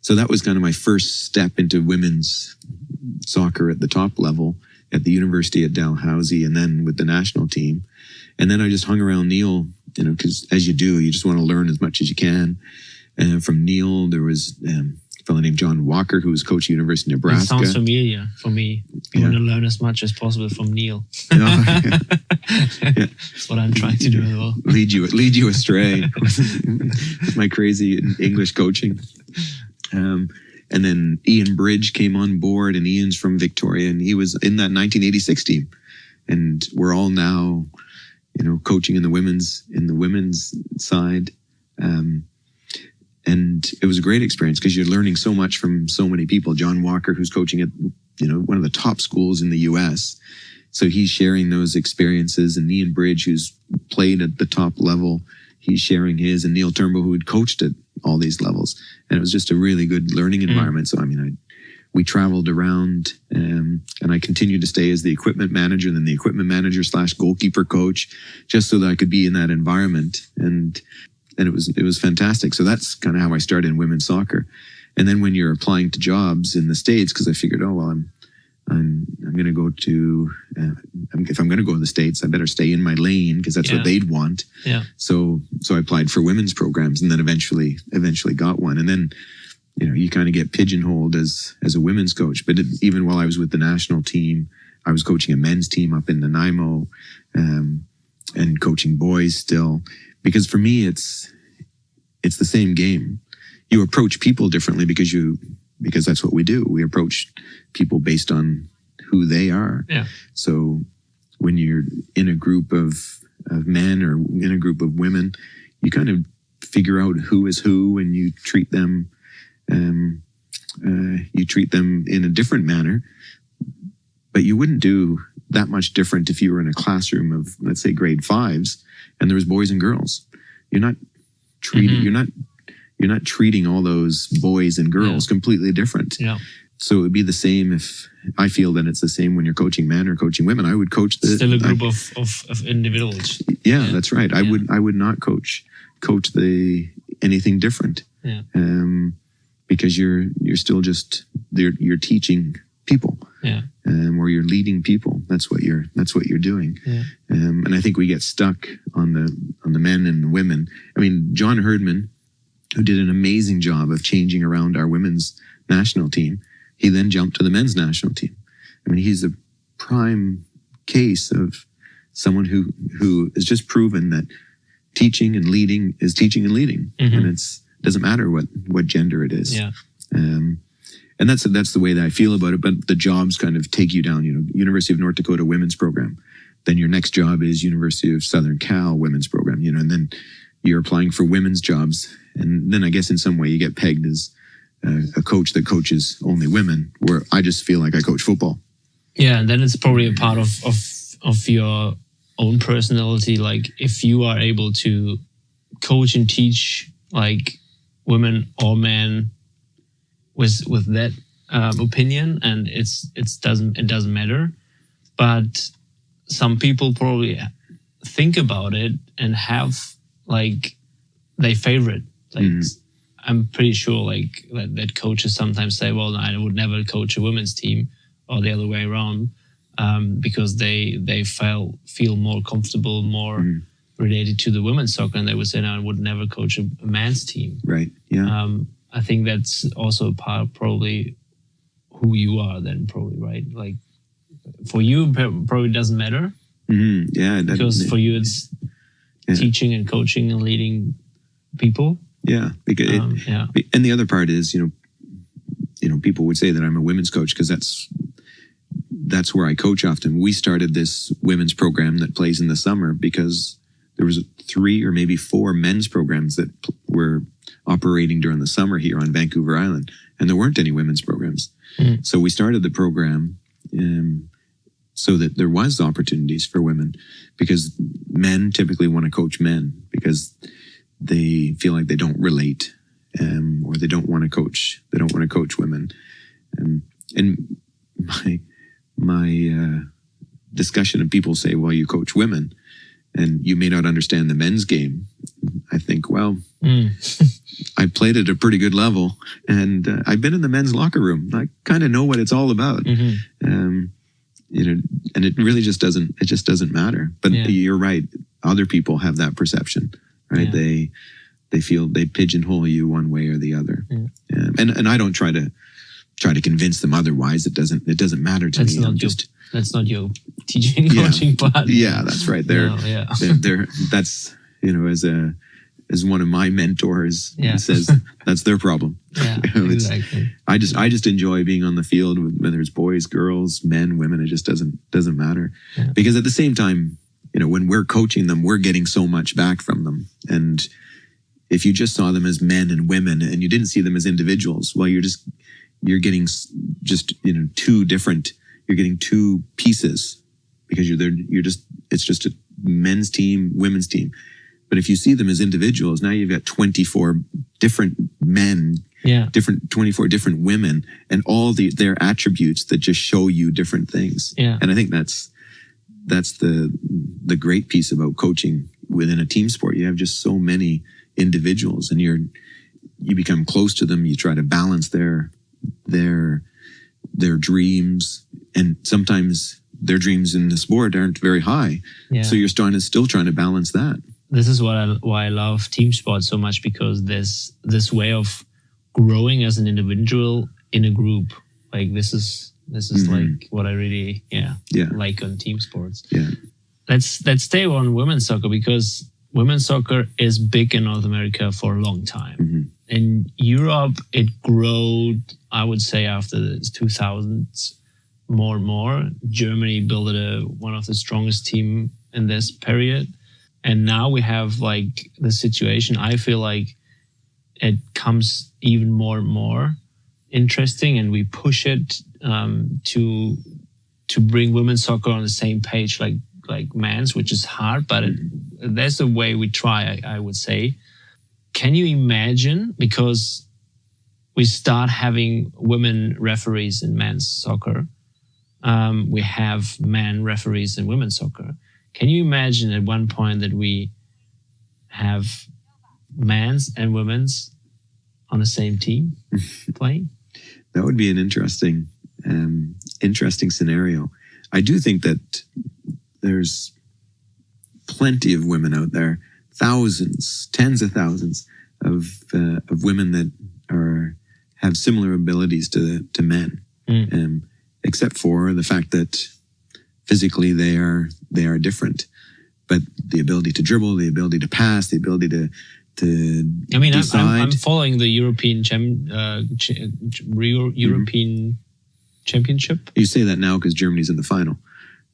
So that was kind of my first step into women's soccer at the top level at the university at Dalhousie, and then with the national team. And then I just hung around Neil, because as you do, you just want to learn as much as you can. And from Neil, there was a fellow named John Walker, who was coach at University of Nebraska. It sounds familiar for me. You want to learn as much as possible from Neil. That's what I'm trying to do as well. Lead you astray with my crazy English coaching. And then Ian Bridge came on board, and Ian's from Victoria, and he was in that 1986 team. And we're all now, coaching in the women's side. And it was a great experience because you're learning so much from so many people. John Walker, who's coaching at, one of the top schools in the US. So he's sharing those experiences. And Ian Bridge, who's played at the top level, he's sharing his. And Neil Turnbull, who had coached at all these levels. And it was just a really good learning environment. So, we traveled around, and I continued to stay as the equipment manager, and then the equipment manager / goalkeeper coach, just so that I could be in that environment. And it was fantastic. So that's kind of how I started in women's soccer. And then when you're applying to jobs in the States, because I figured, I'm going to go to, if I'm going to go to the States, I better stay in my lane because that's what they'd want. Yeah. So I applied for women's programs, and then eventually got one. And then, you kind of get pigeonholed as a women's coach. But even while I was with the national team, I was coaching a men's team up in Nanaimo, and coaching boys still. Because for me, it's the same game. You approach people differently because that's what we do. We approach people based on who they are. Yeah. So when you're in a group of men or in a group of women, you kind of figure out who is who, and you treat them in a different manner. But you wouldn't do that much different if you were in a classroom of, let's say, grade 5s, and there was boys and girls. You're not treating you're not treating all those boys and girls completely different. Yeah. So it would be the same if I feel that it's the same when you're coaching men or coaching women. I would coach still a group of individuals. Yeah, that's right. Yeah. I would not coach anything different. Yeah. Because you're still just you're teaching people. Yeah. Or you're leading people. That's what you're doing. Yeah. And I think we get stuck on the men and the women. John Herdman, who did an amazing job of changing around our women's national team, he then jumped to the men's national team. He's a prime case of someone who has just proven that teaching and leading is teaching and leading. Mm-hmm. And it doesn't matter what gender it is. Yeah. And that's the way that I feel about it. But the jobs kind of take you down, University of North Dakota women's program. Then your next job is University of Southern Cal women's program, and then you're applying for women's jobs. And then I guess in some way you get pegged as a coach that coaches only women, where I just feel like I coach football. Yeah. And then it's probably a part of your own personality. Like if you are able to coach and teach like women or men with that opinion, and it doesn't matter. But some people probably think about it and have like their favorite. Like I'm pretty sure like that coaches sometimes say, well, I would never coach a women's team, or the other way around, because they feel more comfortable, more related to the women's soccer, and they would say, no, I would never coach a men's team. Right. Yeah. I think that's also a part of probably who you are then, probably, right? Like for you, probably doesn't matter. Mm-hmm. Yeah. Because for you, it's teaching and coaching and leading people. Yeah. Because and the other part is, people would say that I'm a women's coach because that's where I coach often. We started this women's program that plays in the summer because there was 3 or maybe 4 men's programs that were operating during the summer here on Vancouver Island, and there weren't any women's programs. So we started the program so that there was opportunities for women, because men typically want to coach men because they feel like they don't relate, or they don't want to coach. They don't want to coach women. And my discussion of people say, well, you coach women and you may not understand the men's game. I think, well, I played at a pretty good level, and I've been in the men's locker room. I kind of know what it's all about. And it really just doesn't matter. But you're right. Other people have that perception, right? Yeah. They feel they pigeonhole you one way or the other. Yeah. And I don't try to convince them otherwise. It doesn't matter to me. That's not your teaching coaching part. Yeah, that's right. They're that's as one of my mentors says, that's their problem. Yeah, exactly. I just enjoy being on the field, whether it's boys, girls, men, women. It just doesn't matter, because at the same time, when we're coaching them, we're getting so much back from them. And if you just saw them as men and women and you didn't see them as individuals, well, you're getting just you're getting 2 pieces, because it's just a men's team, women's team. But if you see them as individuals, now you've got 24 different men, 24 different women, and all their attributes that just show you different things. Yeah. And I think that's the great piece about coaching within a team sport. You have just so many individuals, and you become close to them. You try to balance their dreams, and sometimes their dreams in the sport aren't very high. Yeah. So you're still trying to balance that. This is why I love team sports so much, because there's this way of growing as an individual in a group. Like this is like what I really like on team sports. Yeah. Let's stay on women's soccer, because women's soccer is big in North America for a long time. Mm-hmm. In Europe, it grew, I would say, after the 2000s more and more. Germany built one of the strongest team in this period. And now we have like the situation, I feel like it comes even more and more interesting, and we push it to bring women's soccer on the same page like men's, which is hard, but there's a way we try, I would say. Can you imagine, because we start having women referees in men's soccer, we have men referees in women's soccer. Can you imagine at one point that we have men's and women's on the same team playing? That would be an interesting scenario. I do think that there's plenty of women out there, thousands, tens of thousands of women that have similar abilities to men, except for the fact that physically they are decide. But the ability to dribble, the ability to pass, the ability to decide. I'm following the European Championship. You say that now because Germany's in the final.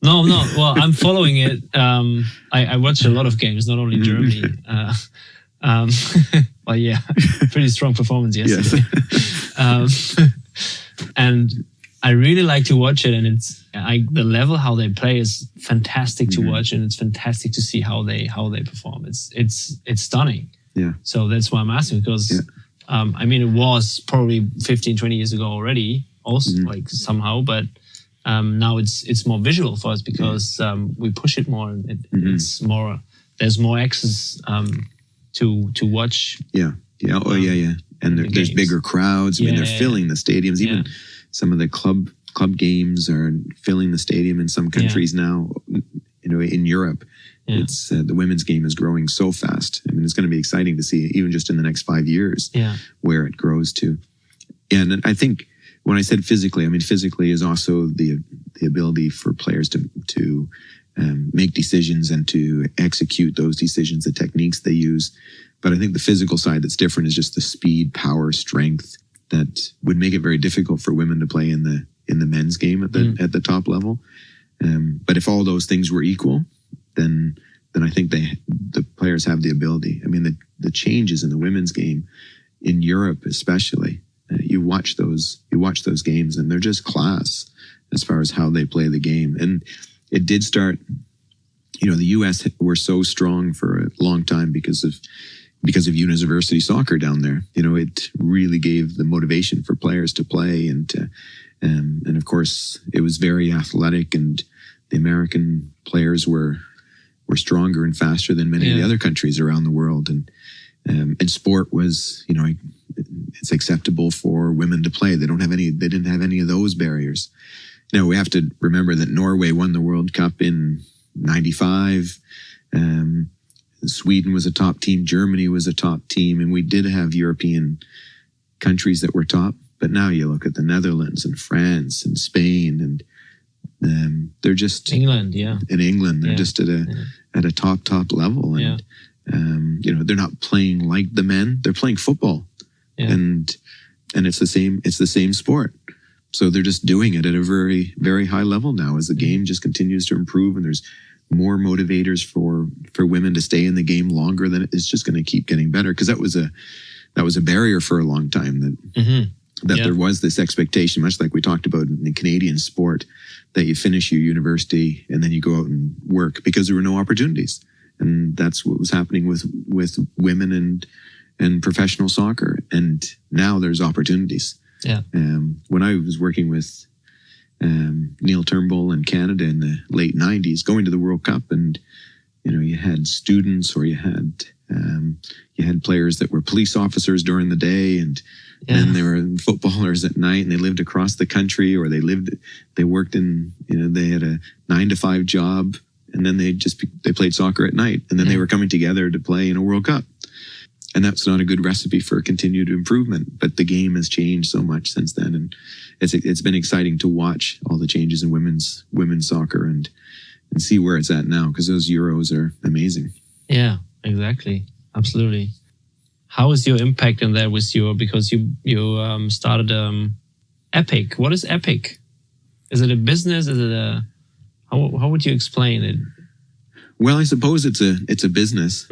No. Well, I'm following it. I watch a lot of games, not only Germany. Well, yeah, pretty strong performance yesterday. Yes. And I really like to watch it, and the level how they play is fantastic to watch, and it's fantastic to see how they perform. It's stunning. Yeah. So that's why I'm asking, because it was probably 15, 20 years ago already, also like somehow, but now it's more visual for us, because we push it more, and it's more. There's more access to watch. Yeah. Yeah. Oh, yeah. and there's games. bigger crowds. I mean, they're filling the stadiums. Even some of the club games are filling the stadium in some countries now. In Europe, it's the women's game is growing so fast. I mean, it's going to be exciting to see, even just in the next 5 years, where it grows to. And I think when I said physically, I mean physically is also the ability for players to make decisions and to execute those decisions, the techniques they use. But I think the physical side that's different is just the speed, power, strength that would make it very difficult for women to play in the men's game at the top level. But if all those things were equal, then I think the players have the ability. I mean, the changes in the women's game in Europe, especially, you watch those games, and they're just class as far as how they play the game. And it did start. The U.S. were so strong for a long time because of university soccer down there. It really gave the motivation for players to play, and of course it was very athletic, and the American players were stronger and faster than many of the other countries around the world. And sport was, it's acceptable for women to play. They didn't have any of those barriers. Now we have to remember that Norway won the World Cup in 95. Sweden was a top team. Germany was a top team. And we did have European countries that were top. But now you look at the Netherlands and France and Spain, and they're just England, in England, they're just at a top level, and they're not playing like the men; they're playing football, and it's the same sport. So they're just doing it at a very, very high level now as the game just continues to improve, and there's more motivators for women to stay in the game longer. Than it's just going to keep getting better, because that was a barrier for a long time that there was this expectation, much like we talked about in the Canadian sport, that you finish your university and then you go out and work, because there were no opportunities. And that's what was happening with women and professional soccer. And now there's opportunities. Yeah. When I was working with Neil Turnbull in Canada in the late 90s, going to the World Cup, and you had students, or you had players that were police officers during the day, and then they were footballers at night, and they lived across the country, or they worked in, they had a 9-to-5 job, and then they played soccer at night, and then they were coming together to play in a World Cup. And that's not a good recipe for continued improvement. But the game has changed so much since then, and it's been exciting to watch all the changes in women's soccer and see where it's at now, because those Euros are amazing. Yeah, exactly, absolutely. How is your impact in that because you started Epic? What is Epic? Is it a business? Is it how would you explain it? Well, I suppose it's a business.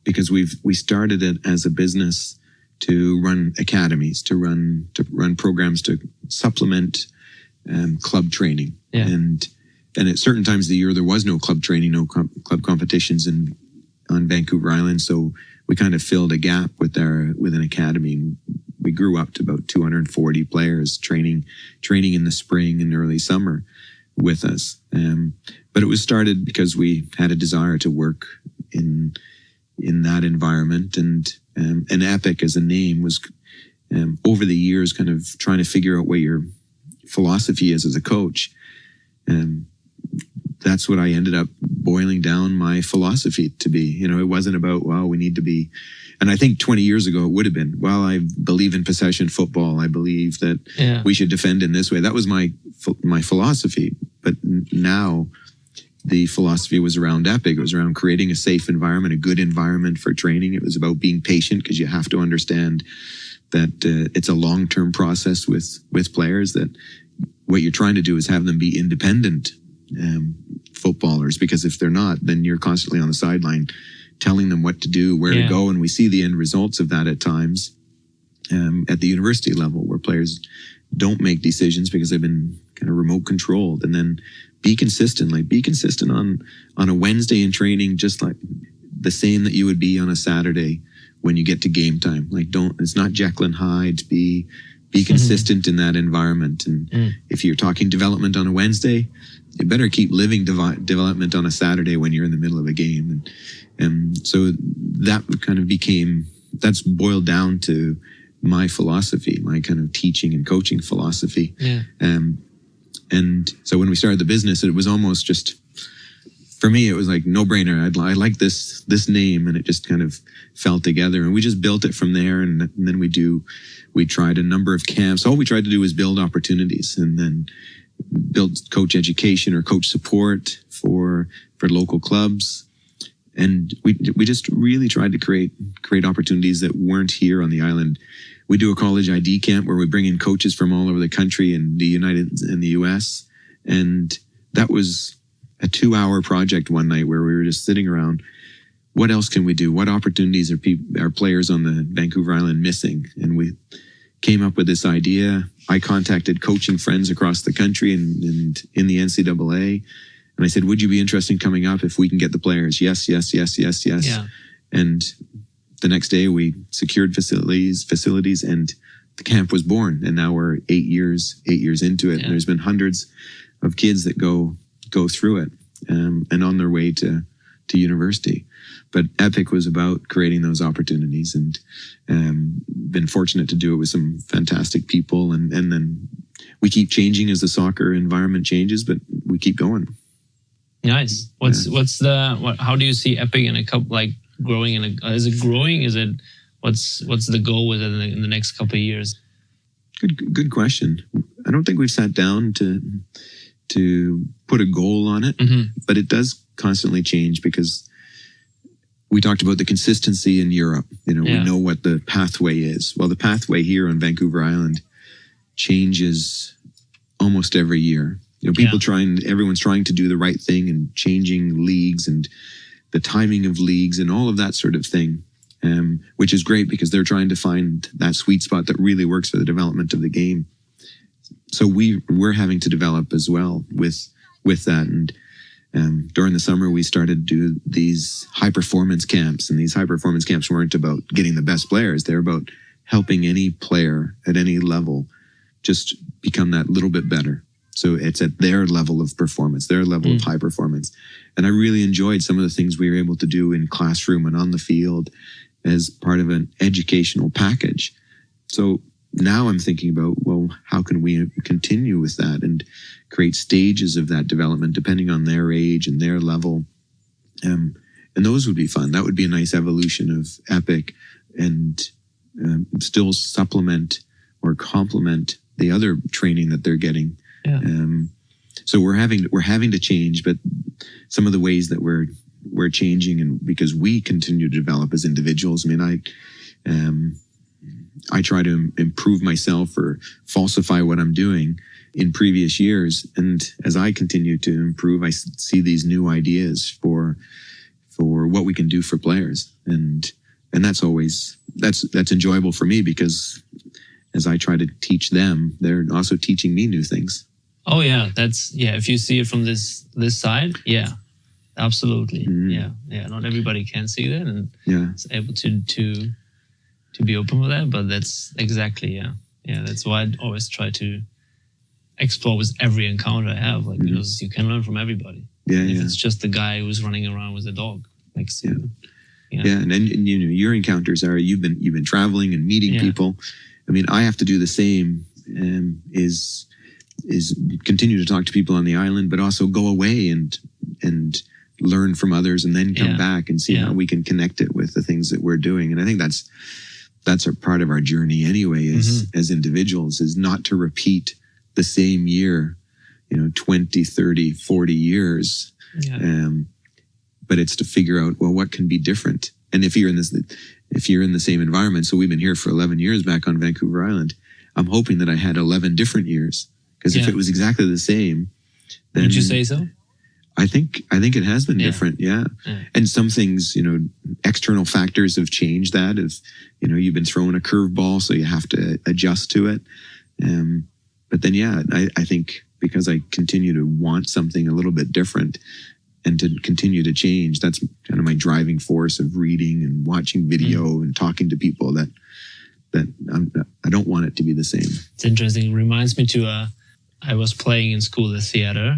Because we started it as a business to run academies, to run programs to supplement club training. And at certain times of the year, there was no club training, no club competitions on Vancouver Island. So we kind of filled a gap with an academy. We grew up to about 240 players training in the spring and early summer with us. But it was started because we had a desire to work in that environment, and Epic as a name was over the years kind of trying to figure out what your philosophy is as a coach. That's what I ended up boiling down my philosophy to be. It wasn't about, we need to be, and I think 20 years ago it would have been, I believe in possession football. I believe that we should defend in this way. That was my philosophy. But now the philosophy was around Epic. It was around creating a safe environment, a good environment for training. It was about being patient, because you have to understand that it's a long-term process with players, that what you're trying to do is have them be independent footballers, because if they're not, then you're constantly on the sideline telling them what to do, where to go. And we see the end results of that at times at the university level, where players don't make decisions because they've been kind of remote controlled. And then be consistent on a Wednesday in training, just like the same that you would be on a Saturday when you get to game time. It's not Jekyll and Hyde. Be consistent in that environment. And if you're talking development on a Wednesday, you better keep living development on a Saturday when you're in the middle of a game. And so that kind of became that's boiled down to my philosophy, my kind of teaching and coaching philosophy. Yeah. And so when we started the business, it was almost just, for me, it was like no brainer. I like this name, and it just kind of fell together, and we just built it from there. And then we tried a number of camps. All we tried to do was build opportunities, and then build coach education or coach support for local clubs. And we just really tried to create opportunities that weren't here on the island. We do a college ID camp where we bring in coaches from all over the country and the US. And that was a 2-hour project one night where we were just sitting around. What else can we do? What opportunities are players on the Vancouver Island missing? And we came up with this idea. I contacted coaching friends across the country and in the NCAA. And I said, would you be interested in coming up if we can get the players? Yes. Yeah. And the next day we secured facilities, and the camp was born. And now we're 8 years into it. Yeah. And there's been hundreds of kids that go through it, and on their way to university. But Epic was about creating those opportunities, and been fortunate to do it with some fantastic people. And then we keep changing as the soccer environment changes, but we keep going. Nice. How do you see Epic in a couple, like growing is it growing? Is it, what's the goal with it in the next couple of years? Good question. I don't think we've sat down to put a goal on it, but it does constantly change, because we talked about the consistency in Europe. We know what the pathway is. Well, the pathway here on Vancouver Island changes almost every year. Everyone's trying to do the right thing and changing leagues and the timing of leagues and all of that sort of thing, which is great because they're trying to find that sweet spot that really works for the development of the game. So we're having to develop as well with that. And during the summer, we started to do these high performance camps, and these high performance camps weren't about getting the best players. They're about helping any player at any level just become that little bit better. So it's at their level of performance, their level of high performance. And I really enjoyed some of the things we were able to do in classroom and on the field as part of an educational package. So now I'm thinking about, well, how can we continue with that and create stages of that development depending on their age and their level. And those would be fun. That would be a nice evolution of Epic, and still supplement or complement the other training that they're getting. Yeah. So we're having to change, but some of the ways that we're changing, and because we continue to develop as individuals. I mean, I try to improve myself or falsify what I'm doing in previous years, and as I continue to improve, I see these new ideas for what we can do for players, and that's enjoyable for me, because as I try to teach them, they're also teaching me new things. Oh yeah, if you see it from this side, yeah, absolutely. Yeah. Not everybody can see that, and is able to be open with that, but that's exactly, that's why I always try to explore with every encounter I have, because you can learn from everybody. If it's just the guy who's running around with a dog next to you. And then your encounters are you've been traveling and meeting people. I mean, I have to do the same. Is continue to talk to people on the island, but also go away and learn from others, and then come back and see how we can connect it with the things that we're doing. And I think that's a part of our journey anyway, as individuals, is not to repeat the same year, 20, 30, 40 years. But it's to figure out, well, what can be different? And if you're in the same environment, so we've been here for 11 years back on Vancouver Island, I'm hoping that I had 11 different years. Because if it was exactly the same, then would you say so? I think it has been different, And some things, external factors have changed that. If you've been throwing a curveball, so you have to adjust to it. But then, I think because I continue to want something a little bit different and to continue to change, that's kind of my driving force of reading and watching video and talking to people that I don't want it to be the same. It's interesting. It reminds me I was playing in school the theater,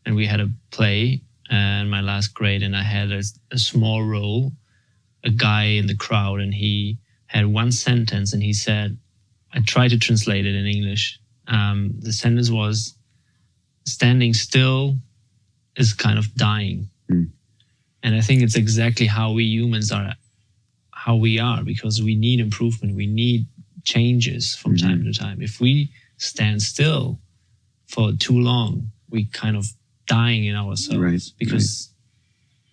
and we had a play in my last grade, and I had a small role a guy in the crowd, and he had one sentence, and he said, I tried to translate it in English. The sentence was, standing still is kind of dying. And I think it's exactly how we humans are, how we are, because we need improvement. We need changes from time to time. If we stand still for too long, we kind of dying in ourselves, because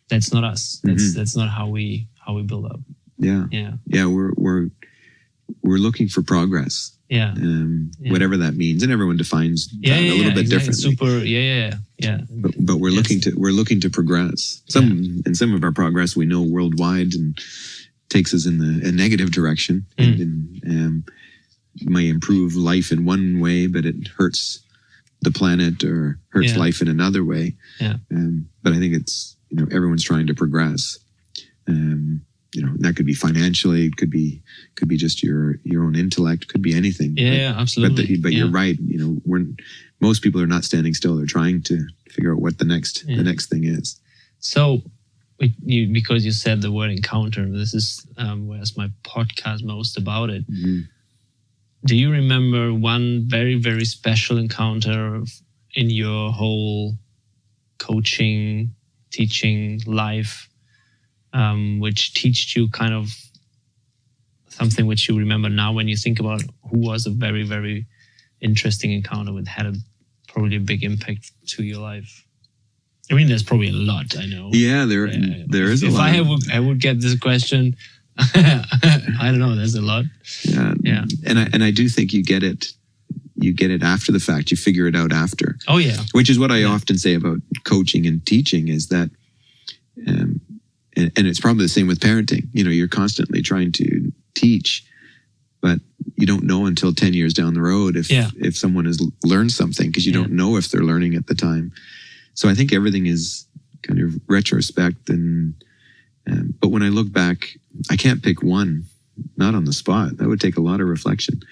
that's not us. That's not how we build up. We're looking for progress. Whatever that means, and everyone defines that a little bit differently. But we're looking to progress. And some of our progress we know worldwide and takes us in a negative direction, and may improve life in one way, but it hurts the planet or hurts life in another way. But I think it's, everyone's trying to progress. That could be financially, it could be just your own intellect, could be anything. Absolutely. But you're right. Most people are not standing still. They're trying to figure out what the next thing is. So, because you said the word encounter, this is where's my podcast most about it. Do you remember one very, very special encounter in your whole coaching, teaching life, which teached you kind of something which you remember now when you think about who was a very, very interesting encounter that had probably a big impact to your life? I mean, there's probably a lot, I know. Yeah, there is a lot. If I would get this question, I don't know, there's a lot. Yeah. And I do think you get it after the fact. You figure it out after. Oh, yeah. Which is what I often say about coaching and teaching, is that, and it's probably the same with parenting. You're constantly trying to teach, but you don't know until 10 years down the road if someone has learned something, because you don't know if they're learning at the time. So I think everything is kind of retrospect. But when I look back, I can't pick one, not on the spot. That would take a lot of reflection.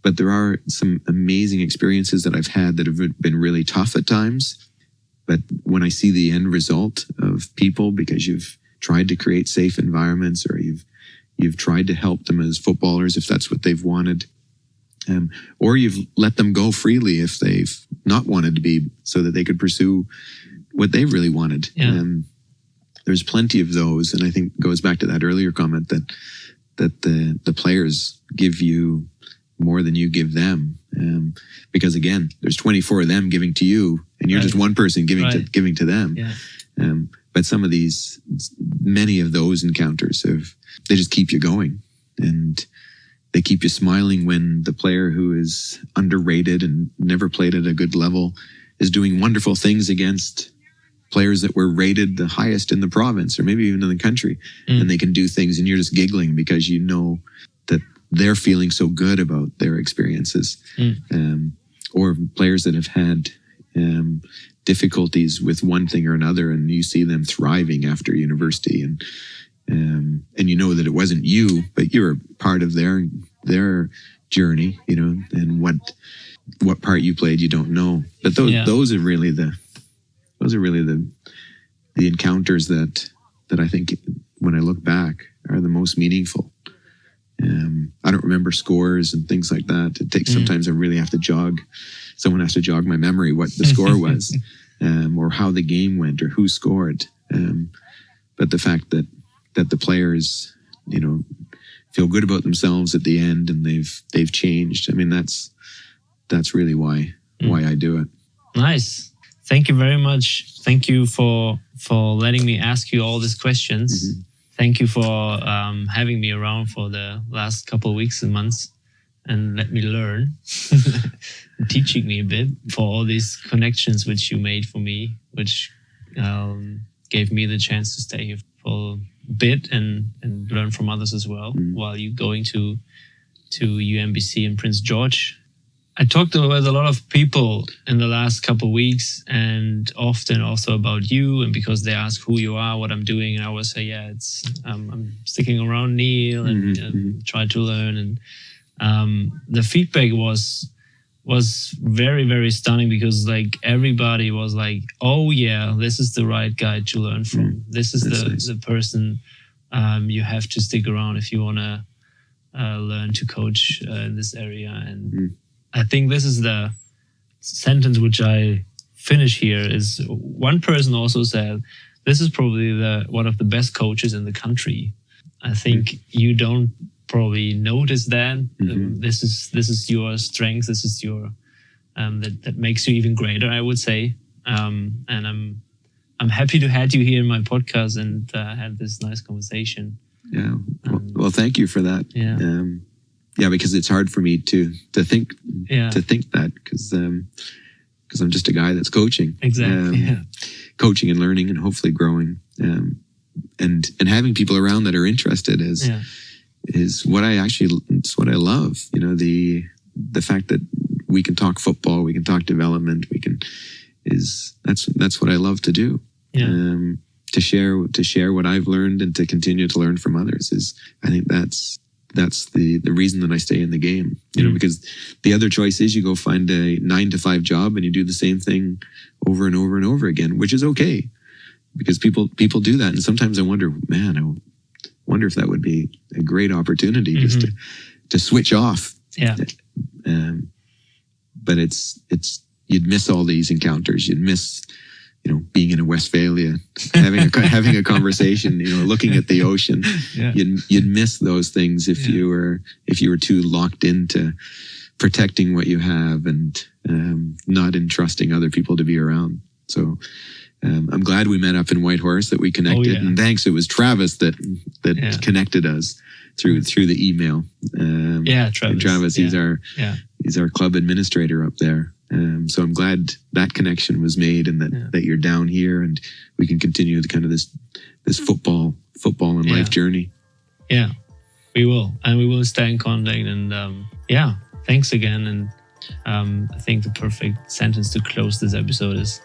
But there are some amazing experiences that I've had that have been really tough at times. But when I see the end result of people, because you've tried to create safe environments, or you've tried to help them as footballers if that's what they've wanted, or you've let them go freely if they've not wanted to be, so that they could pursue what they really wanted. There's plenty of those, and I think it goes back to that earlier comment that the players give you more than you give them, because again, there's 24 of them giving to you, and you're just one person giving to them. But some of these, many of those encounters they just keep you going, and they keep you smiling when the player who is underrated and never played at a good level is doing wonderful things against players that were rated the highest in the province, or maybe even in the country, and they can do things, and you're just giggling because you know that they're feeling so good about their experiences. Or players that have had difficulties with one thing or another, and you see them thriving after university, and you know that it wasn't you, but you were part of their journey, and what part you played, you don't know. But those are really the encounters that I think, when I look back, are the most meaningful. I don't remember scores and things like that. It takes sometimes I really have to someone has to jog my memory what the score was, or how the game went, or who scored. But the fact that the players, feel good about themselves at the end, and they've changed. I mean, that's really why I do it. Nice. Thank you very much. Thank you for letting me ask you all these questions. Thank you for having me around for the last couple of weeks and months, and let me learn, teaching me a bit, for all these connections which you made for me, which gave me the chance to stay here for a bit and learn from others as well, while you going to UMBC in Prince George. I talked with a lot of people in the last couple of weeks, and often also about you, and because they ask who you are, what I'm doing, and I always say, I'm sticking around Neil and try to learn. And the feedback was very, very stunning, because like everybody was like, oh yeah, this is the right guy to learn from. This is the person you have to stick around if you want to learn to coach in this area. And I think this is the sentence which I finish here is one person also said, this is probably one of the best coaches in the country. I think you don't probably notice that. This is your strength. This is your that makes you even greater, I would say. And I'm happy to have you here in my podcast and had this nice conversation. Yeah. Well, thank you for that. Yeah. Because it's hard for me to think that because I'm just a guy that's coaching. Exactly. Coaching and learning and hopefully growing. And having people around that are interested is what it's what I love. You know, the fact that we can talk football, we can talk development, that's what I love to do. Yeah. To share what I've learned and to continue to learn from others I think that's the reason that I stay in the game. You know, because the other choice is you go find a 9-to-5 job and you do the same thing over and over and over again, which is okay. Because people do that, and sometimes I wonder if that would be a great opportunity just to switch off. Yeah. But it's you'd miss all these encounters. You'd miss, being in a Westphalia, having a conversation. Looking at the ocean. Yeah. You'd miss those things if you were too locked into protecting what you have and not entrusting other people to be around. So. I'm glad we met up in Whitehorse, that we connected, and thanks. It was Travis that connected us through the email. Travis. He's our club administrator up there. So I'm glad that connection was made, and that you're down here, and we can continue the kind of this football and life journey. Yeah, we will, and we will stay in contact. And thanks again. And I think the perfect sentence to close this episode is: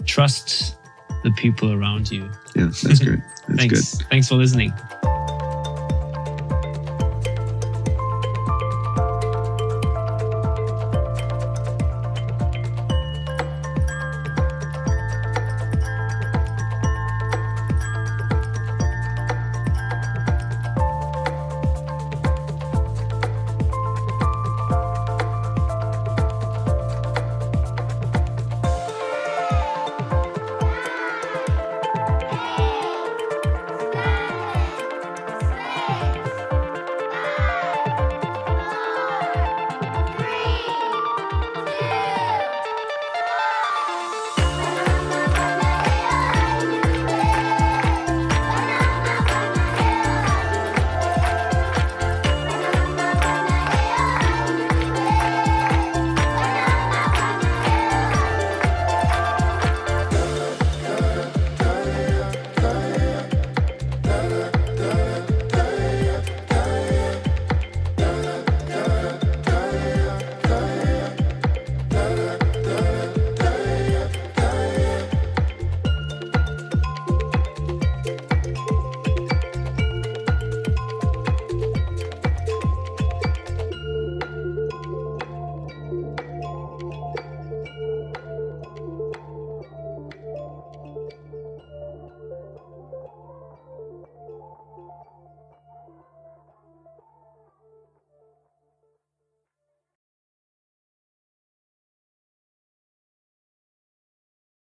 trust the people around you. Yeah, that's great. That's Thanks. good. Thanks for listening.